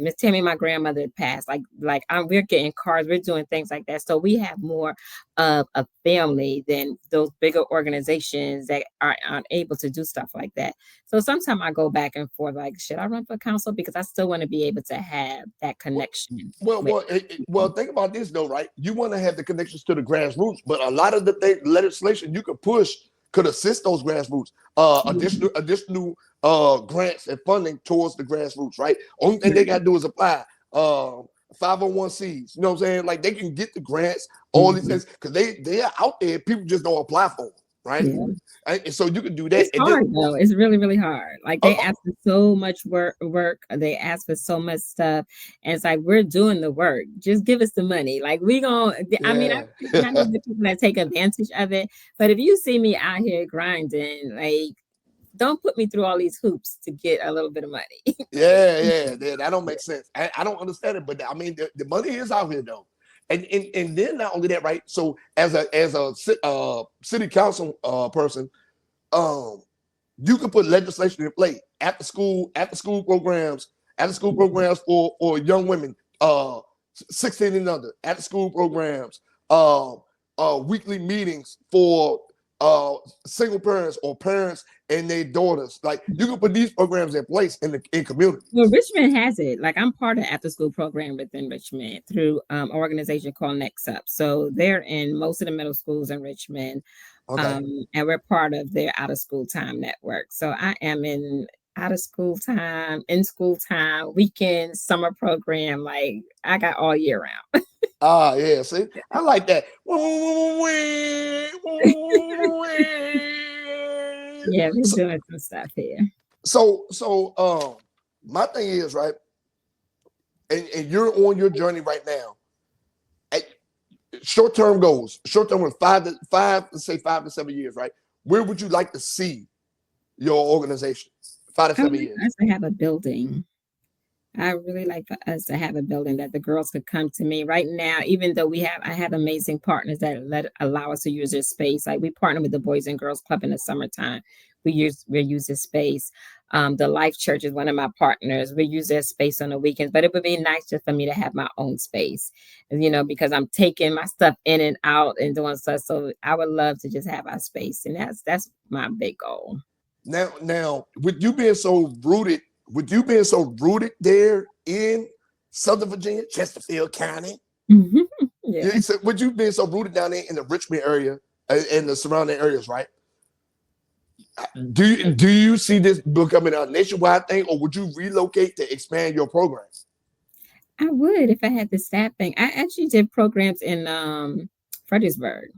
Miss Tammy, my grandmother passed. We're getting cards, we're doing things like that. So we have more of a family than those bigger organizations that aren't able to do stuff like that. So sometimes I go back and forth, like, should I run for council? Because I still want to be able to have that connection with Well, people. think about this though, right? You want to have the connections to the grassroots, but a lot of the legislation you could push could assist those grassroots. Additional grants and funding towards the grassroots, right? Only thing they gotta do is apply. 501Cs, you know what I'm saying? Like they can get the grants, all these Mhm. things, because they are out there. People just don't apply for them, right? Yeah. And so you can do that. It's And then, hard though. It's really, really hard. Like uh, they ask for so much work. They ask for so much stuff, and it's like we're doing the work. Just give us the money. Like we gonna. I mean, yeah. I know the people that take advantage of it, but if you see me out here grinding, like don't put me through all these hoops to get a little bit of money. Like, Yeah, that don't make sense. I don't understand it, but I mean, the money is out here though, and then not only that, right? So as a city council person, um, you can put legislation in play after school programs for young women, 16 and under, after school programs, weekly meetings for single parents or parents and their daughters. Like you can put these programs in place in well, communities. Richmond has it. Like I'm part of after school program within Richmond through an organization called Next Up. So they're in most of the middle schools in Richmond. Okay. And we're part of their out of school time network. So I am in out of school time, in school time, weekend, summer program. Like I got all year round. Ah, yeah. See, I like that. Yeah, we're So, doing some stuff here. so, my thing is right, and you're on your journey right now. At short-term goals, short-term with let's say 5 to 7 years, right? Where would you like to see your organization? Five to I would seven like years. us to have a building. I really like for us to have a building that the girls could come to me right now, even though I have amazing partners that allow us to use their space. Like we partner with the Boys and Girls Club in the summertime. We use this space. The Life Church is one of my partners. We use their space on the weekends, but it would be nice just for me to have my own space, because I'm taking my stuff in and out and doing stuff. So I would love to just have our space, and that's my big goal. Now, with you being so rooted there in Southern Virginia, Chesterfield County, Yeah. with you being so rooted down there in the Richmond area and the surrounding areas, right? Do you see this becoming a nationwide thing, or would you relocate to expand your program? I would if I had the staffing. I actually did programs in Fredericksburg.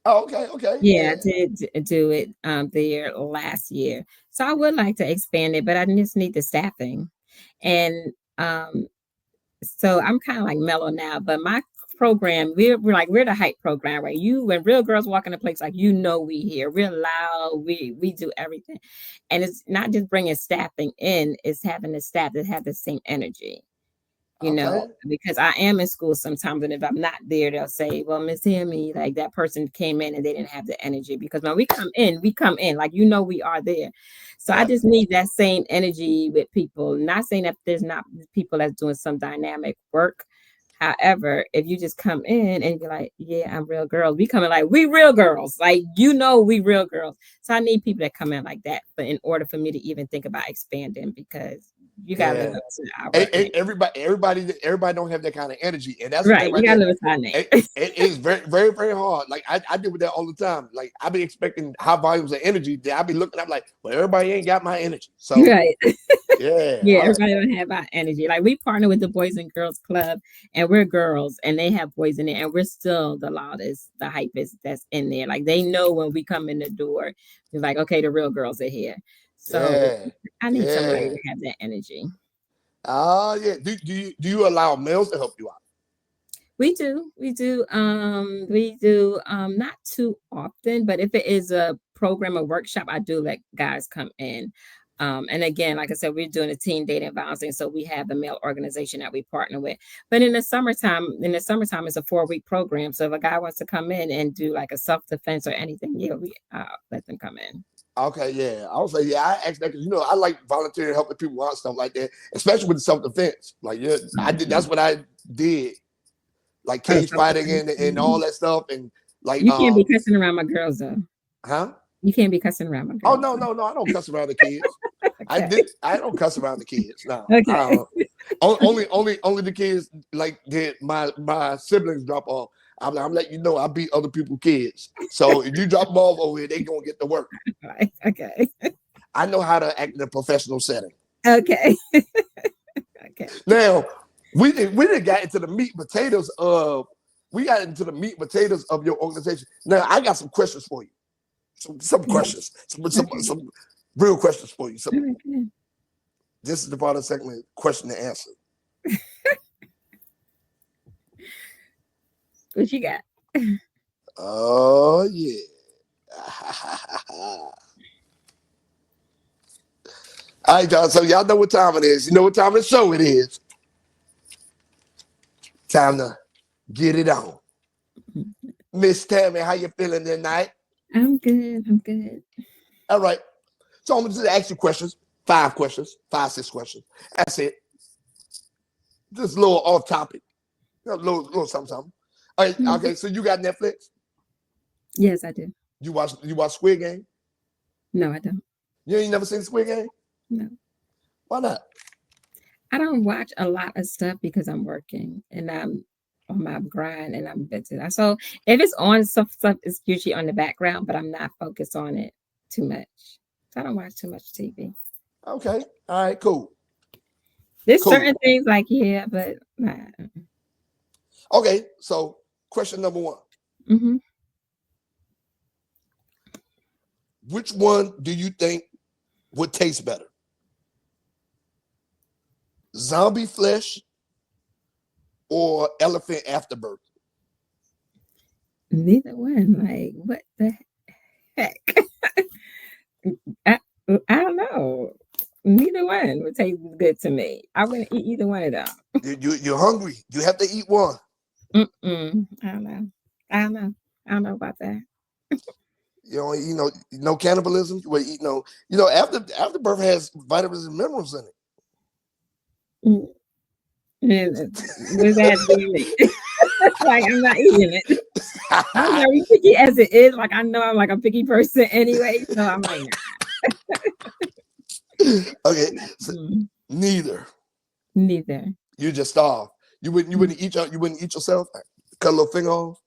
Oh, okay, Yeah, yeah. I did do it there last year. So I would like to expand it, but I just need the staffing. And so I'm kind of like mellow now, but my program, we're the hype program, right? When real girls walk in the place, like we here, we're loud, we do everything. And it's not just bringing staffing in, it's having the staff that have the same energy. Okay. Because I am in school sometimes, and if I'm not there, they'll say, "Well, Miss Tammy, like that person came in and they didn't have the energy." Because when we come in, like we are there. So I Yeah. just need that same energy with people. Not saying that there's not people that's doing some dynamic work. However, if you just come in and you're like, "Yeah, I'm real girls," we come in like we real girls, like we real girls. So I need people that come in like that, but in order for me to even think about expanding, because you gotta live Yeah. up to our Everybody don't have that kind of energy, and that's the right. thing You right gotta there. live up to our name. It is very, very, very hard. Like I deal with that all the time. Like I be expecting high volumes of energy. That I be looking up like, well, everybody ain't got my energy. So Right. yeah, Yeah, everybody don't have our energy. Like we partner with the Boys and Girls Club, and we're girls, and they have boys in there, and we're still the loudest, the hypest that's in there. Like they know when we come in the door, it's like, okay, the real girls are here. So yeah, I need somebody yeah. to have that energy. Yeah. Do you allow males to help you out? We do not too often, but if it is a program or workshop, I do let guys come in. And again, like I said, we're doing a teen dating violence thing, so we have a male organization that we partner with. But in the summertime, it's a 4-week program. So if a guy wants to come in and do like a self defense or anything, yeah, we let them come in. Okay, yeah. I was like, yeah, I asked that because I like volunteering, helping people out, stuff like that, especially with self-defense. Like, yeah, I did. That's what I did, like Oh, cage fighting self-defense. and all that stuff, and like, You can't be cussing around my girls though. huh? You can't be cussing around my Oh girls. no, no, no! I don't cuss around the kids. Okay. I don't cuss around the kids. No, I Okay. don't. Only the kids like did my siblings drop off. I'm letting you know I beat other people's kids. So if you drop them off over here, they gonna get to work. Right. Okay. I know how to act in a professional setting. Okay. Okay. Now we didn't got into the meat and potatoes of your organization. Now I got some questions for you. Some questions. Some real questions for you. Okay. This is the part of the segment, question and answer. What you got? Oh yeah. All right, y'all. So y'all know what time it is. You know what time of the show it is. Time to get it on. Miss Tammie, how you feeling tonight? I'm good. I'm good. All right. So I'm just ask you questions. 5 questions. 5, 6 questions. That's it. Just a little off topic. A little something. All right, okay. So you got Netflix? Yes, I do. You watch Squid Game? No, I don't. You ain't never seen Squid Game? No. Why not? I don't watch a lot of stuff because I'm working and I'm on my grind and I'm busy. So if it's on, some stuff is usually on the background, but I'm not focused on it too much. So I don't watch too much TV. Okay. All right, cool. There's Cool. certain things like, yeah, but nah. Okay, so question number 1. Mm-hmm. Which one do you think would taste better? Zombie flesh or elephant afterbirth? Neither one. Like, what the heck? I, I don't know. Neither one would taste good to me. I wouldn't eat either one of them. You're hungry. You have to eat one. I don't know. I don't know about that. No cannibalism. You eat afterbirth has vitamins and minerals in it. What does that have to do with me? Like, I'm not eating it. I'm very picky as it is. Like, I know I'm like a picky person anyway, so I'm like, Okay, so neither. You just starve. You wouldn't eat yourself. Cut a little finger off.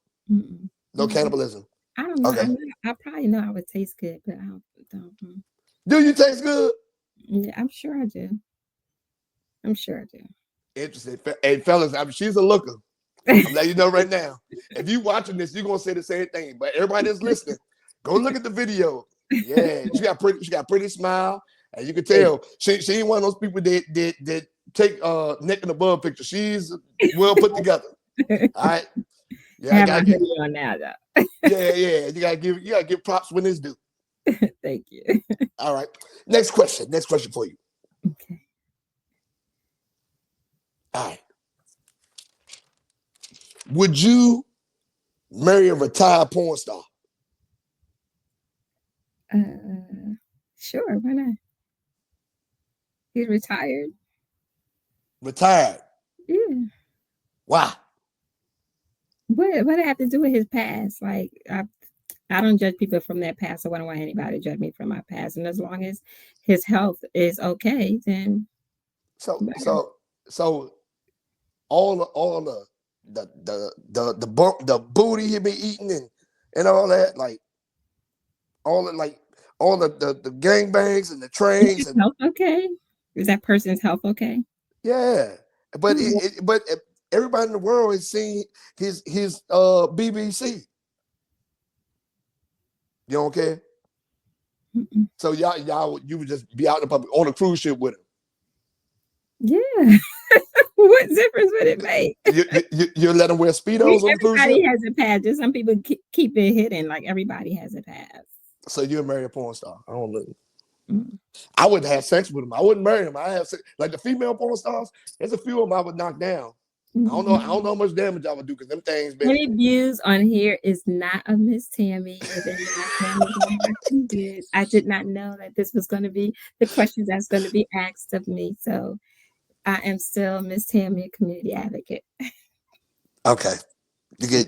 No cannibalism. I don't know. Okay. I probably know I would taste good, but I don't. Do you taste good? Yeah, I'm sure I do. Interesting. Hey, fellas, she's a looker. I'm letting you know right now. If you watching this, you're gonna say the same thing. But everybody that's listening, go look at the video. Yeah, she got pretty smile, and you can tell she ain't one of those people that take neck and above picture. She's well put together. All right. Yeah, I gotta get on now though. Yeah. You gotta give props when it's due. Thank you. All right. Next question for you. Okay. All right. Would you marry a retired porn star? Sure, why not? He's retired. Retired? Yeah. Why? What do I have to do with his past? Like, I don't judge people from their past, so I don't want anybody to judge me from my past. And as long as his health is okay, then so all the booty he be eating and all that, like all the gangbangs and the trains and health okay? Is that person's health okay? yeah, but but everybody in the world has seen his BBC. You don't care? So you would just be out in the public on a cruise ship with him. Yeah. What difference would it make? You let him wear Speedos on the cruise ship? Everybody has a past. Just some people keep it hidden. Like, everybody has a past. So you marry a porn star? I don't know. I wouldn't have sex with him. I wouldn't marry him. I have sex like the female porn stars. There's a few of them I would knock down. I don't know how much damage I would do because them things been. Any views on here is not of Miss Tammie. If any of my family is watching this, I did not know that this was going to be the questions that's going to be asked of me. So I am still Miss Tammie, a community advocate. Okay. You get.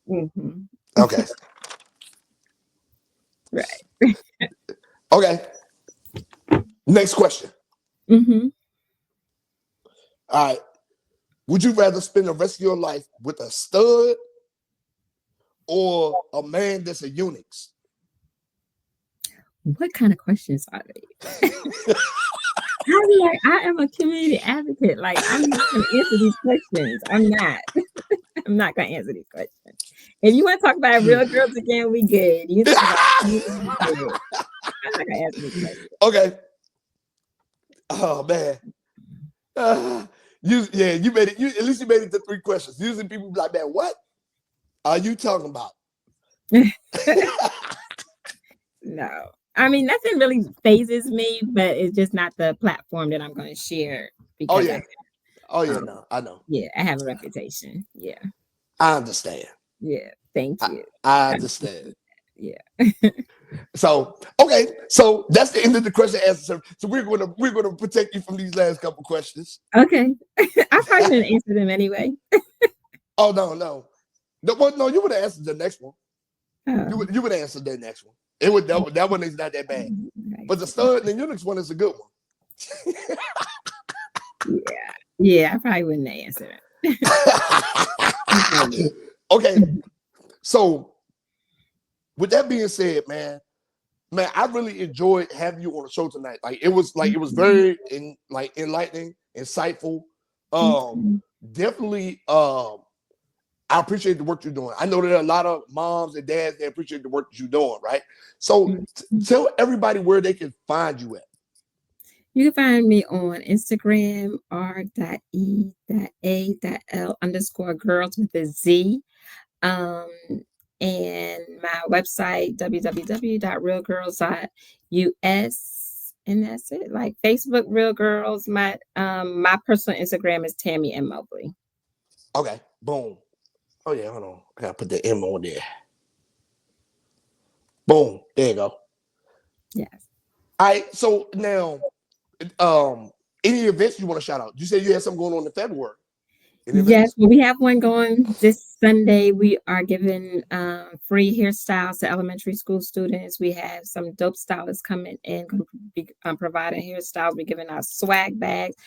Mm-hmm. Okay. Right. Okay. Next question. Mm-hmm. All right. Would you rather spend the rest of your life with a stud or a man that's a eunuch? What kind of questions are they? I'm like, I am a community advocate. Like, I'm not going to answer these questions. I'm not. I'm not going to answer these questions. If you want to talk about real girls again, we good. You talk about community, we good. I'm not going to answer these questions. Okay. Oh man. You made it. At least you made it to 3 questions. Usually people be like, man, what are you talking about? No. I mean, nothing really phases me, but it's just not the platform that I'm going to share because No, I know. Yeah, I have a reputation. Yeah. I understand. Yeah. Thank you. I understand. Yeah. So okay, so that's the end of the question answer. So we're gonna protect you from these last couple questions. Okay. I probably didn't answer them anyway. Oh no. No, you would have answered the next one. Oh. You would have answered the next one. It would that one is not that bad. But the stud and the eunuchs one is a good one. Yeah, I probably wouldn't answer it. Okay. So with that being said, man, I really enjoyed having you on the show tonight. Like it was very enlightening, insightful. Definitely I appreciate the work you're doing. I know there are a lot of moms and dads that appreciate the work that you're doing, right? So tell everybody where they can find you at. You can find me on Instagram, r.e.a.l_girls with a Z. And my website, www.realgirlz.us. And that's it. Like Facebook, RealGirlz. My personal Instagram is Tammie M. Mobley. Okay, boom. Oh yeah, hold on. I gotta put the M on there. Boom. There you go. Yes. All right. So now, any events you want to shout out? You said you had something going on in February. Yes, well, we have one going this Sunday. We are giving free hairstyles to elementary school students. We have some dope stylists coming in, going to be providing hairstyles. We're giving out swag bags.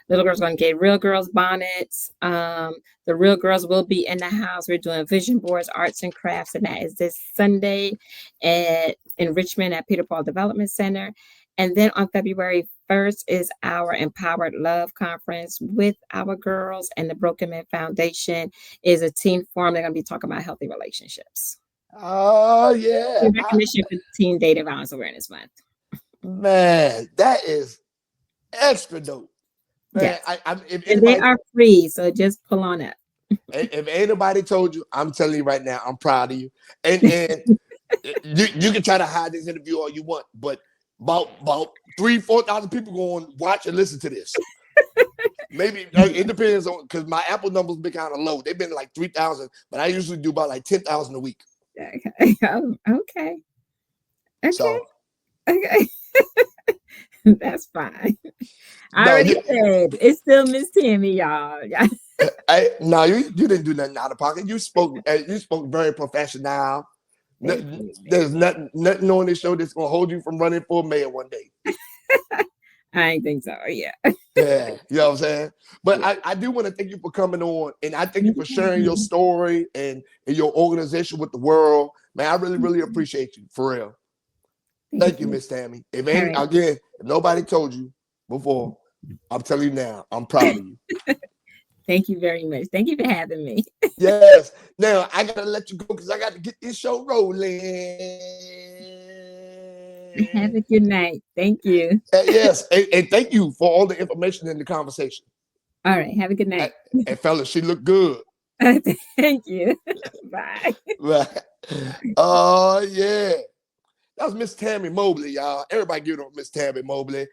Little girls going to get RealGirlz bonnets. The RealGirlz will be in the house. We're doing vision boards, arts and crafts, and that is this Sunday in Richmond at Peter Paul Development Center. And then on February 1st is our Empowered Love Conference with our girls, and the Broken Men Foundation is a teen forum. They're going to be talking about healthy relationships. Oh, yeah. In recognition for Teen Dating Violence Awareness Month. Man, that is extra dope. Man, yes. And they are free, so just pull on up. If anybody told you, I'm telling you right now, I'm proud of you. And you can try to hide this interview all you want, but about 3,000-4,000 people going to watch and listen to this. Maybe it depends on, because my Apple numbers been kind of low. They've been like 3,000, but I usually do about like 10,000 a week. Okay. So, okay. That's fine. I already said it's still Miss Tammie, y'all. No, you didn't do nothing out of pocket. You spoke very professional. There's nothing on this show that's gonna hold you from running for mayor one day. I ain't think so. Yeah. Yeah, you know what I'm saying? But I do want to thank you for coming on, and I thank you for sharing your story and your organization with the world. Man, I really, really appreciate you, for real. Thank you, Miss Tammie. If nobody told you before, I'm telling you now, I'm proud of you. Thank you very much. Thank you for having me. Yes. Now I gotta let you go because I got to get this show rolling. Have a good night. Thank you. Yes, and thank you for all the information in the conversation. All right. Have a good night. And fellas, she looked good. Thank you. Bye. Oh yeah. That was Miss Tammie Mobley, y'all. Everybody give it up, Miss Tammie Mobley.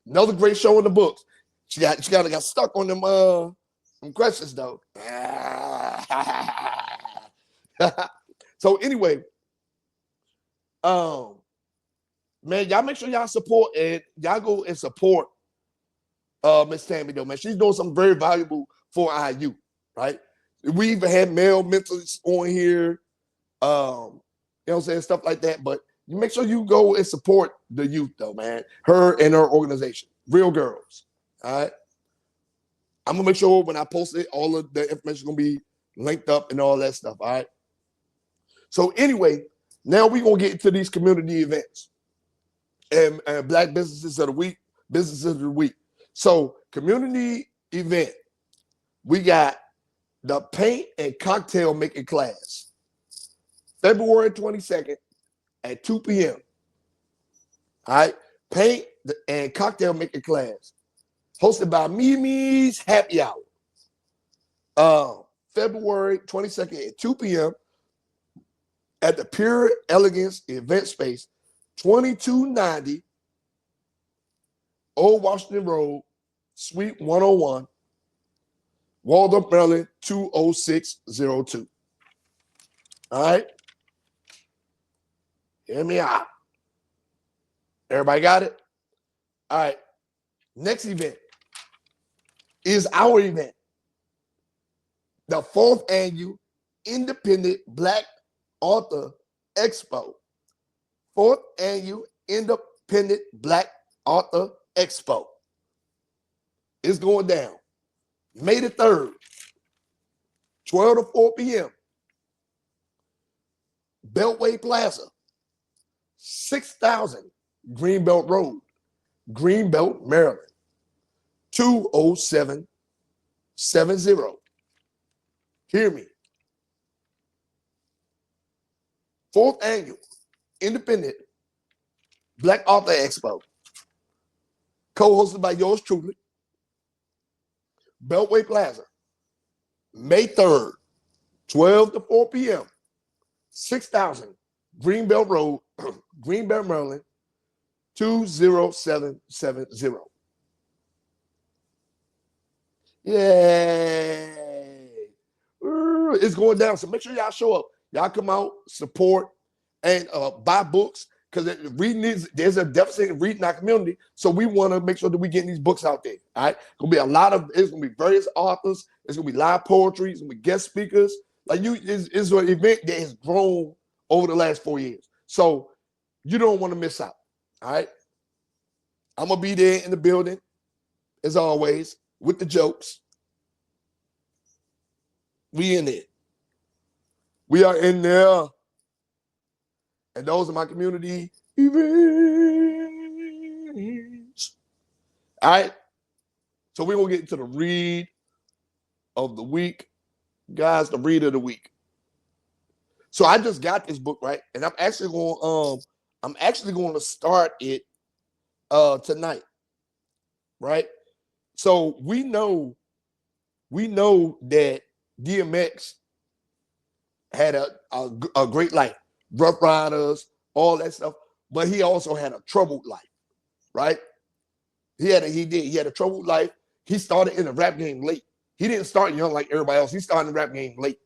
Another great show in the books. She got stuck on them questions though. So anyway, man, y'all make sure y'all support and y'all go and support Miss Tammie though, man. She's doing something very valuable for IU, right? We even had male mentors on here, you know what I'm saying, stuff like that. But you make sure you go and support the youth though, man. Her and her organization, RealGirlz. All right. I'm gonna make sure when I post it, all of the information is gonna be linked up and all that stuff. All right. So anyway, now we're gonna get into these community events and Black businesses of the week, businesses of the week. So community event, we got the paint and cocktail making class, February 22nd at 2 p.m. All right, paint and cocktail making class, hosted by Mimi's Happy Hour. February 22nd at 2 p.m. at the Pure Elegance event space, 2290 Old Washington Road, Suite 101, Waldorf, Maryland, 20602. All right. Hear me out. Everybody got it? All right. Next event is our event, the 4th annual Independent Black Author Expo. 4th annual Independent Black Author Expo. It's going down May the 3rd, 12 to 4 p.m. Beltway Plaza, 6000 Greenbelt Road, Greenbelt, Maryland, 20770. Hear me. 4th annual Independent Black Author Expo, co-hosted by yours truly, Beltway Plaza, May 3rd, 12 to 4 p.m., 6000 Greenbelt Road, Greenbelt, Maryland, 20770. Yay! It's going down, so make sure y'all show up. Y'all come out, support, and buy books, because reading there's a deficit in reading our community, so we want to make sure that we getting these books out there. All right, it's gonna be various authors. It's gonna be live poetry. It's gonna be guest speakers. Like it's an event that has grown over the last 4 years, so you don't want to miss out. All right, I'm gonna be there in the building as always with the jokes. We in there. We are in there. And those are my community events. All right. So we're going to get into the read of the week. Guys, the read of the week. So I just got this book, right? And I'm actually going to start it tonight. Right? So we know that DMX had a great life. Rough Riders, all that stuff, but he also had a troubled life, right? He had a troubled life. He started in the rap game late. He didn't start young like everybody else. He started in the rap game late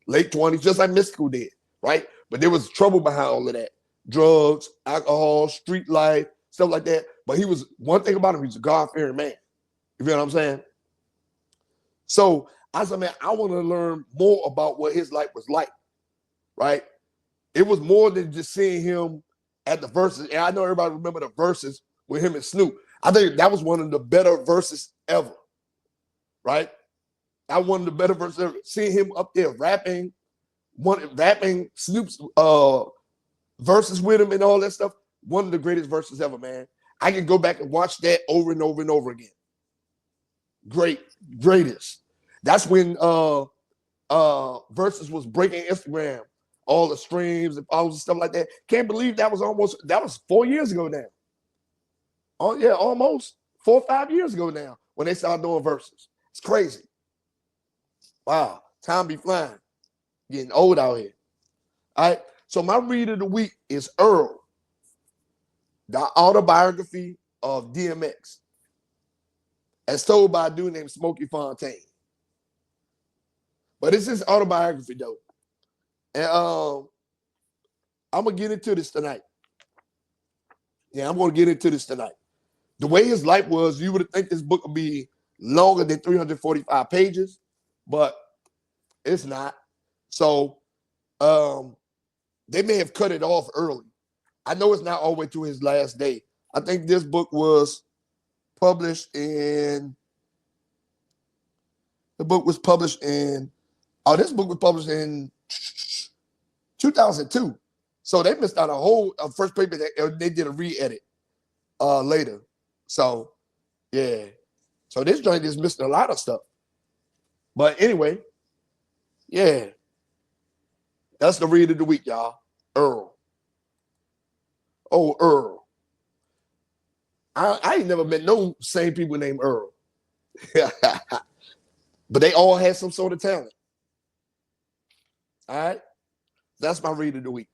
20s, just like Mystical did, right? But there was trouble behind all of that: drugs, alcohol, street life, stuff like that. But one thing about him, he's a God-fearing man. You feel what I'm saying? So I said, man, I want to learn more about what his life was like, right? It was more than just seeing him at the verses. And I know everybody remember the verses with him and Snoop. I think that was one of the better verses ever, right? That one of the better verses ever. Seeing him up there rapping Snoop's verses with him and all that stuff, one of the greatest verses ever, man. I can go back and watch that over and over and over again. Greatest. That's when verses was breaking Instagram. All the streams and follows and stuff like that. Can't believe that was 4 years ago now. Oh yeah, almost 4 or 5 years ago now when they started doing verses. It's crazy. Wow, time be flying. Getting old out here. All right. So my read of the week is EARL, the autobiography of DMX. as told by a dude named Smokey Fontaine. But it's his autobiography, though. And I'm going to get into this tonight. Yeah, I'm going to get into this tonight. The way his life was, you would think this book would be longer than 345 pages, but it's not. So they may have cut it off early. I know it's not all the way to his last day. I think this book was published in, this book was published in 2002. So they missed out a whole first paper that they did a re-edit later. So, yeah. So this joint is missing a lot of stuff. But anyway, yeah. That's the read of the week, y'all. Earl. Oh, Earl. I ain't never met no same people named Earl. But they all had some sort of talent. All right? That's my read of the week.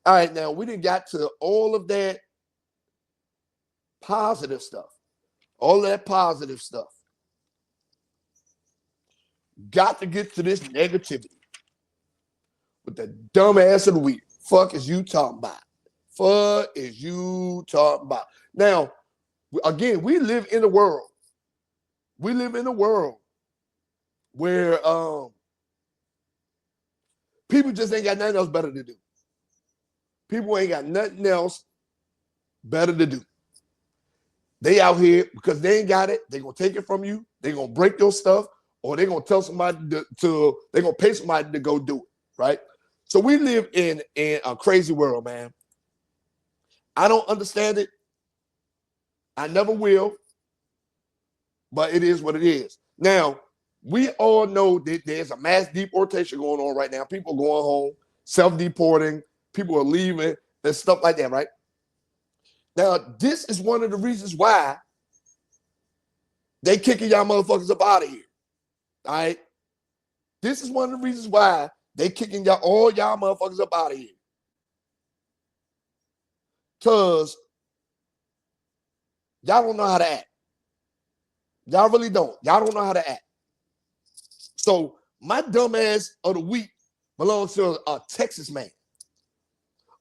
All right, now we done got to all of that positive stuff. All that positive stuff. Got to get to this negativity. With the dumb ass of the week. Fuck is you talking about? Fuck is you talking about? Now, again, we live in a world. We live in a world where people just ain't got nothing else better to do. People ain't got nothing else better to do. They out here because they ain't got it. They gonna take it from you. They gonna break your stuff, or they gonna tell somebody they gonna pay somebody to go do it, right? So we live in a crazy world, man. I don't understand it. I never will. But it is what it is. Now, we all know that there's a mass deportation going on right now. People going home, self-deporting, people are leaving, and stuff like that, right? Now, this is one of the reasons why they kicking y'all motherfuckers up out of here. All right? This is one of the reasons why they kicking all y'all motherfuckers up out of here. Because y'all don't know how to act. Y'all really don't. Y'all don't know how to act. So my dumb ass of the week belongs to a Texas man.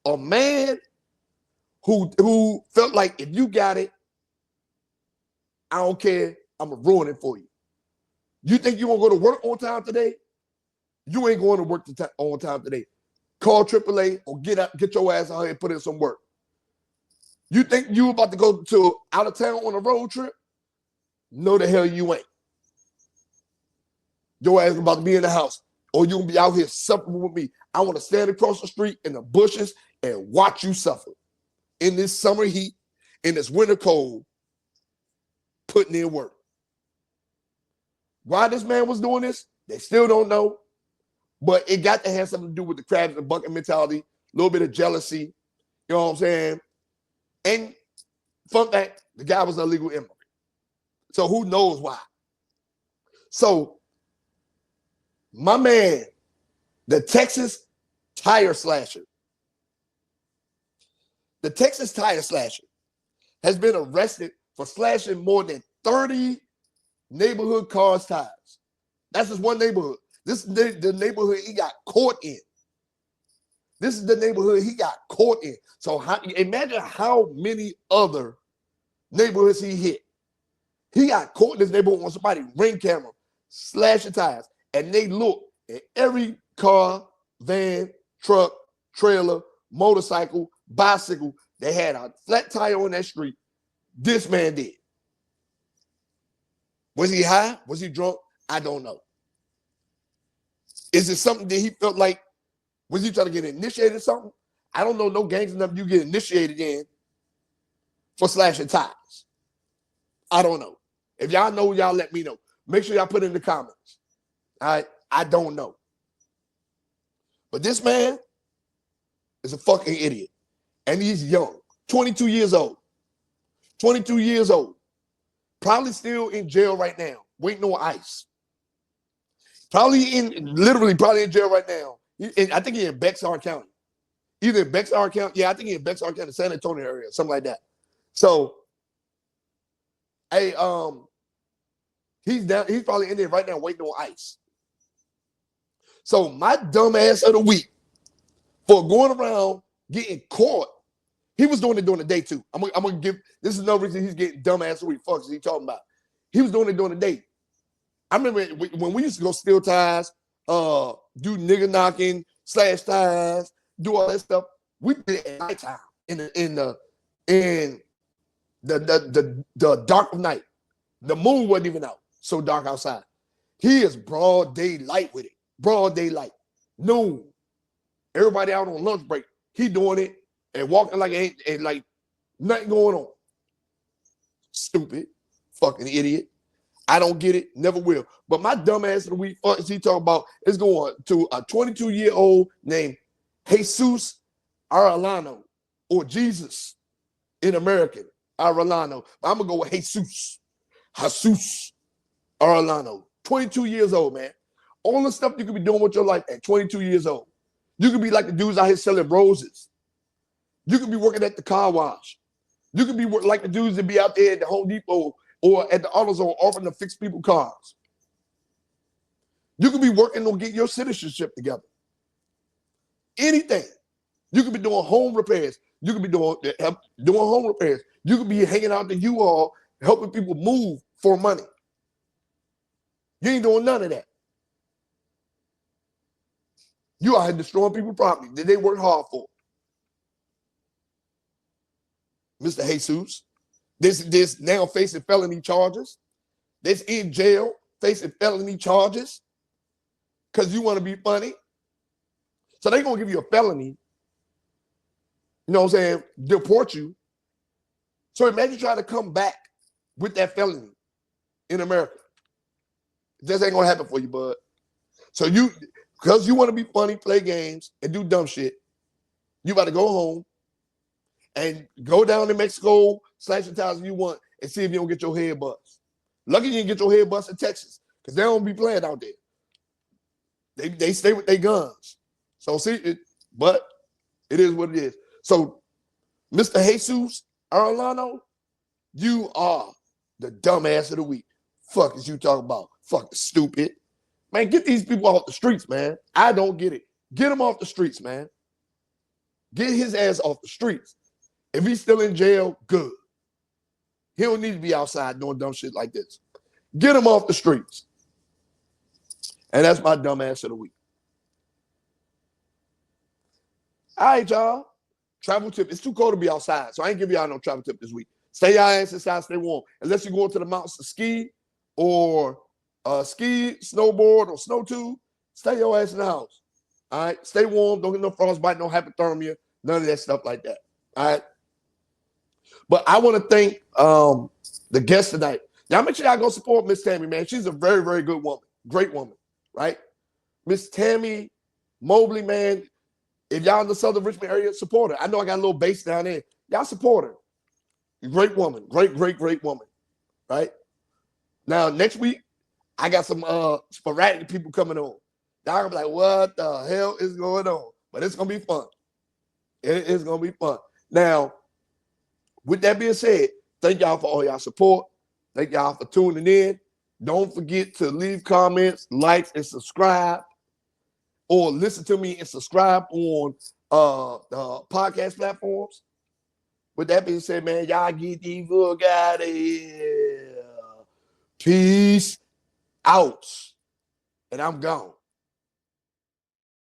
A man who felt like if you got it, I don't care, I'm going to ruin it for you. You think you're going to go to work on time today? You ain't going to work on time today. Call AAA or get your ass out here and put in some work. You think you about to go to out of town on a road trip? No, the hell you ain't. Your ass about to be in the house, or you're going to be out here suffering with me. I want to stand across the street in the bushes and watch you suffer in this summer heat, in this winter cold, putting in work. Why this man was doing this, they still don't know, but it got to have something to do with the crabs in the bucket mentality, a little bit of jealousy, you know what I'm saying? And fun fact, the guy was an illegal immigrant. So who knows why? So my man, the Texas tire slasher, has been arrested for slashing more than 30 neighborhood cars' tires. That's just one neighborhood. This is the neighborhood he got caught in. This is the neighborhood he got caught in. So imagine how many other neighborhoods he hit. He got caught in this neighborhood on somebody's ring camera, slashing tires. And they look at every car, van, truck, trailer, motorcycle, bicycle that had a flat tire on that street. This man did. Was he high? Was he drunk? I don't know. Is it something that he felt like, was he trying to get initiated or something? I don't know no gangs enough you get initiated in for slashing tires. I don't know. If y'all know, y'all let me know. Make sure y'all put it in the comments. All right? I don't know. But this man is a fucking idiot. And he's young. 22 years old. 22 years old. Probably still in jail right now. Waiting on ICE. Probably in jail right now. I think he's in Bexar County. Either in Bexar County. Yeah, I think he's in Bexar County, San Antonio area, something like that. So Hey, he's down. He's probably in there right now waiting on ice. So my dumb ass of the week for going around getting caught. He was doing it during the day too. I'm gonna give. This is no reason he's getting dumb ass of the week. Fuck is he talking about? He was doing it during the day. I remember when we used to go steal ties, do nigga knocking, slash ties, do all that stuff. We did it at nighttime in the dark of night. The moon wasn't even out. So dark outside. He is broad daylight with it. Broad daylight. Noon. Everybody out on lunch break. He doing it and walking like ain't like nothing going on. Stupid. Fucking idiot. I don't get it. Never will. But my dumb ass of the week, fuck is he talking about, is going to a 22-year-old named Jesus Arellano, or Jesus in American. Arellano. I'm going to go with Jesus Arellano. 22 years old, man. All the stuff you could be doing with your life at 22 years old. You could be like the dudes out here selling roses. You could be working at the car wash. You could be like the dudes that be out there at the Home Depot or at the AutoZone offering to fix people cars. You could be working on getting your citizenship together. Anything. You could be doing home repairs. You could be doing home repairs. You could be hanging out the U-Haul, helping people move for money. You ain't doing none of that. You out here destroying people's property that they work hard for. Mr. Jesus, this now facing felony charges. This in jail facing felony charges because you want to be funny. So they're going to give you a felony. You know what I'm saying? Deport you. So imagine trying to come back with that felony in America. This ain't going to happen for you, bud. So because you want to be funny, play games, and do dumb shit, you about to go home and go down to Mexico, slash the tires if you want, and see if you don't get your head bust. Lucky you didn't get your head bust in Texas, because they don't be playing out there. They stay with their guns. So but it is what it is. So, Mr. Jesus Arellano, you are the dumbass of the week. Fuck is you talking about? Fucking stupid. Man, get these people off the streets, man. I don't get it. Get him off the streets, man. Get his ass off the streets. If he's still in jail, good. He don't need to be outside doing dumb shit like this. Get him off the streets. And that's my dumb ass of the week. All right, y'all. Travel tip. It's too cold to be outside, so I ain't giving y'all no travel tip this week. Stay y'all ass inside, stay warm. Unless you're going to the mountains to ski or snowboard, or snow tube, stay your ass in the house. All right? Stay warm. Don't get no frostbite, no hypothermia, none of that stuff like that. All right? But I want to thank the guest tonight. Y'all make sure y'all go support Miss Tammie, man. She's a very, very good woman. Great woman, right? Miss Tammie Mobley, man. If y'all in the Southern Richmond area, support her. I know I got a little base down there. Y'all support her. Great woman. Great, great, great woman, right? Now, next week, I got some sporadic people coming on. Y'all gonna be like, what the hell is going on? But it's gonna be fun. It is gonna be fun. Now, with that being said, thank y'all for all y'all support. Thank y'all for tuning in. Don't forget to leave comments, likes, and subscribe. Or listen to me and subscribe on the podcast platforms. With that being said, man, y'all get the fuck out of here. Peace out. And I'm gone.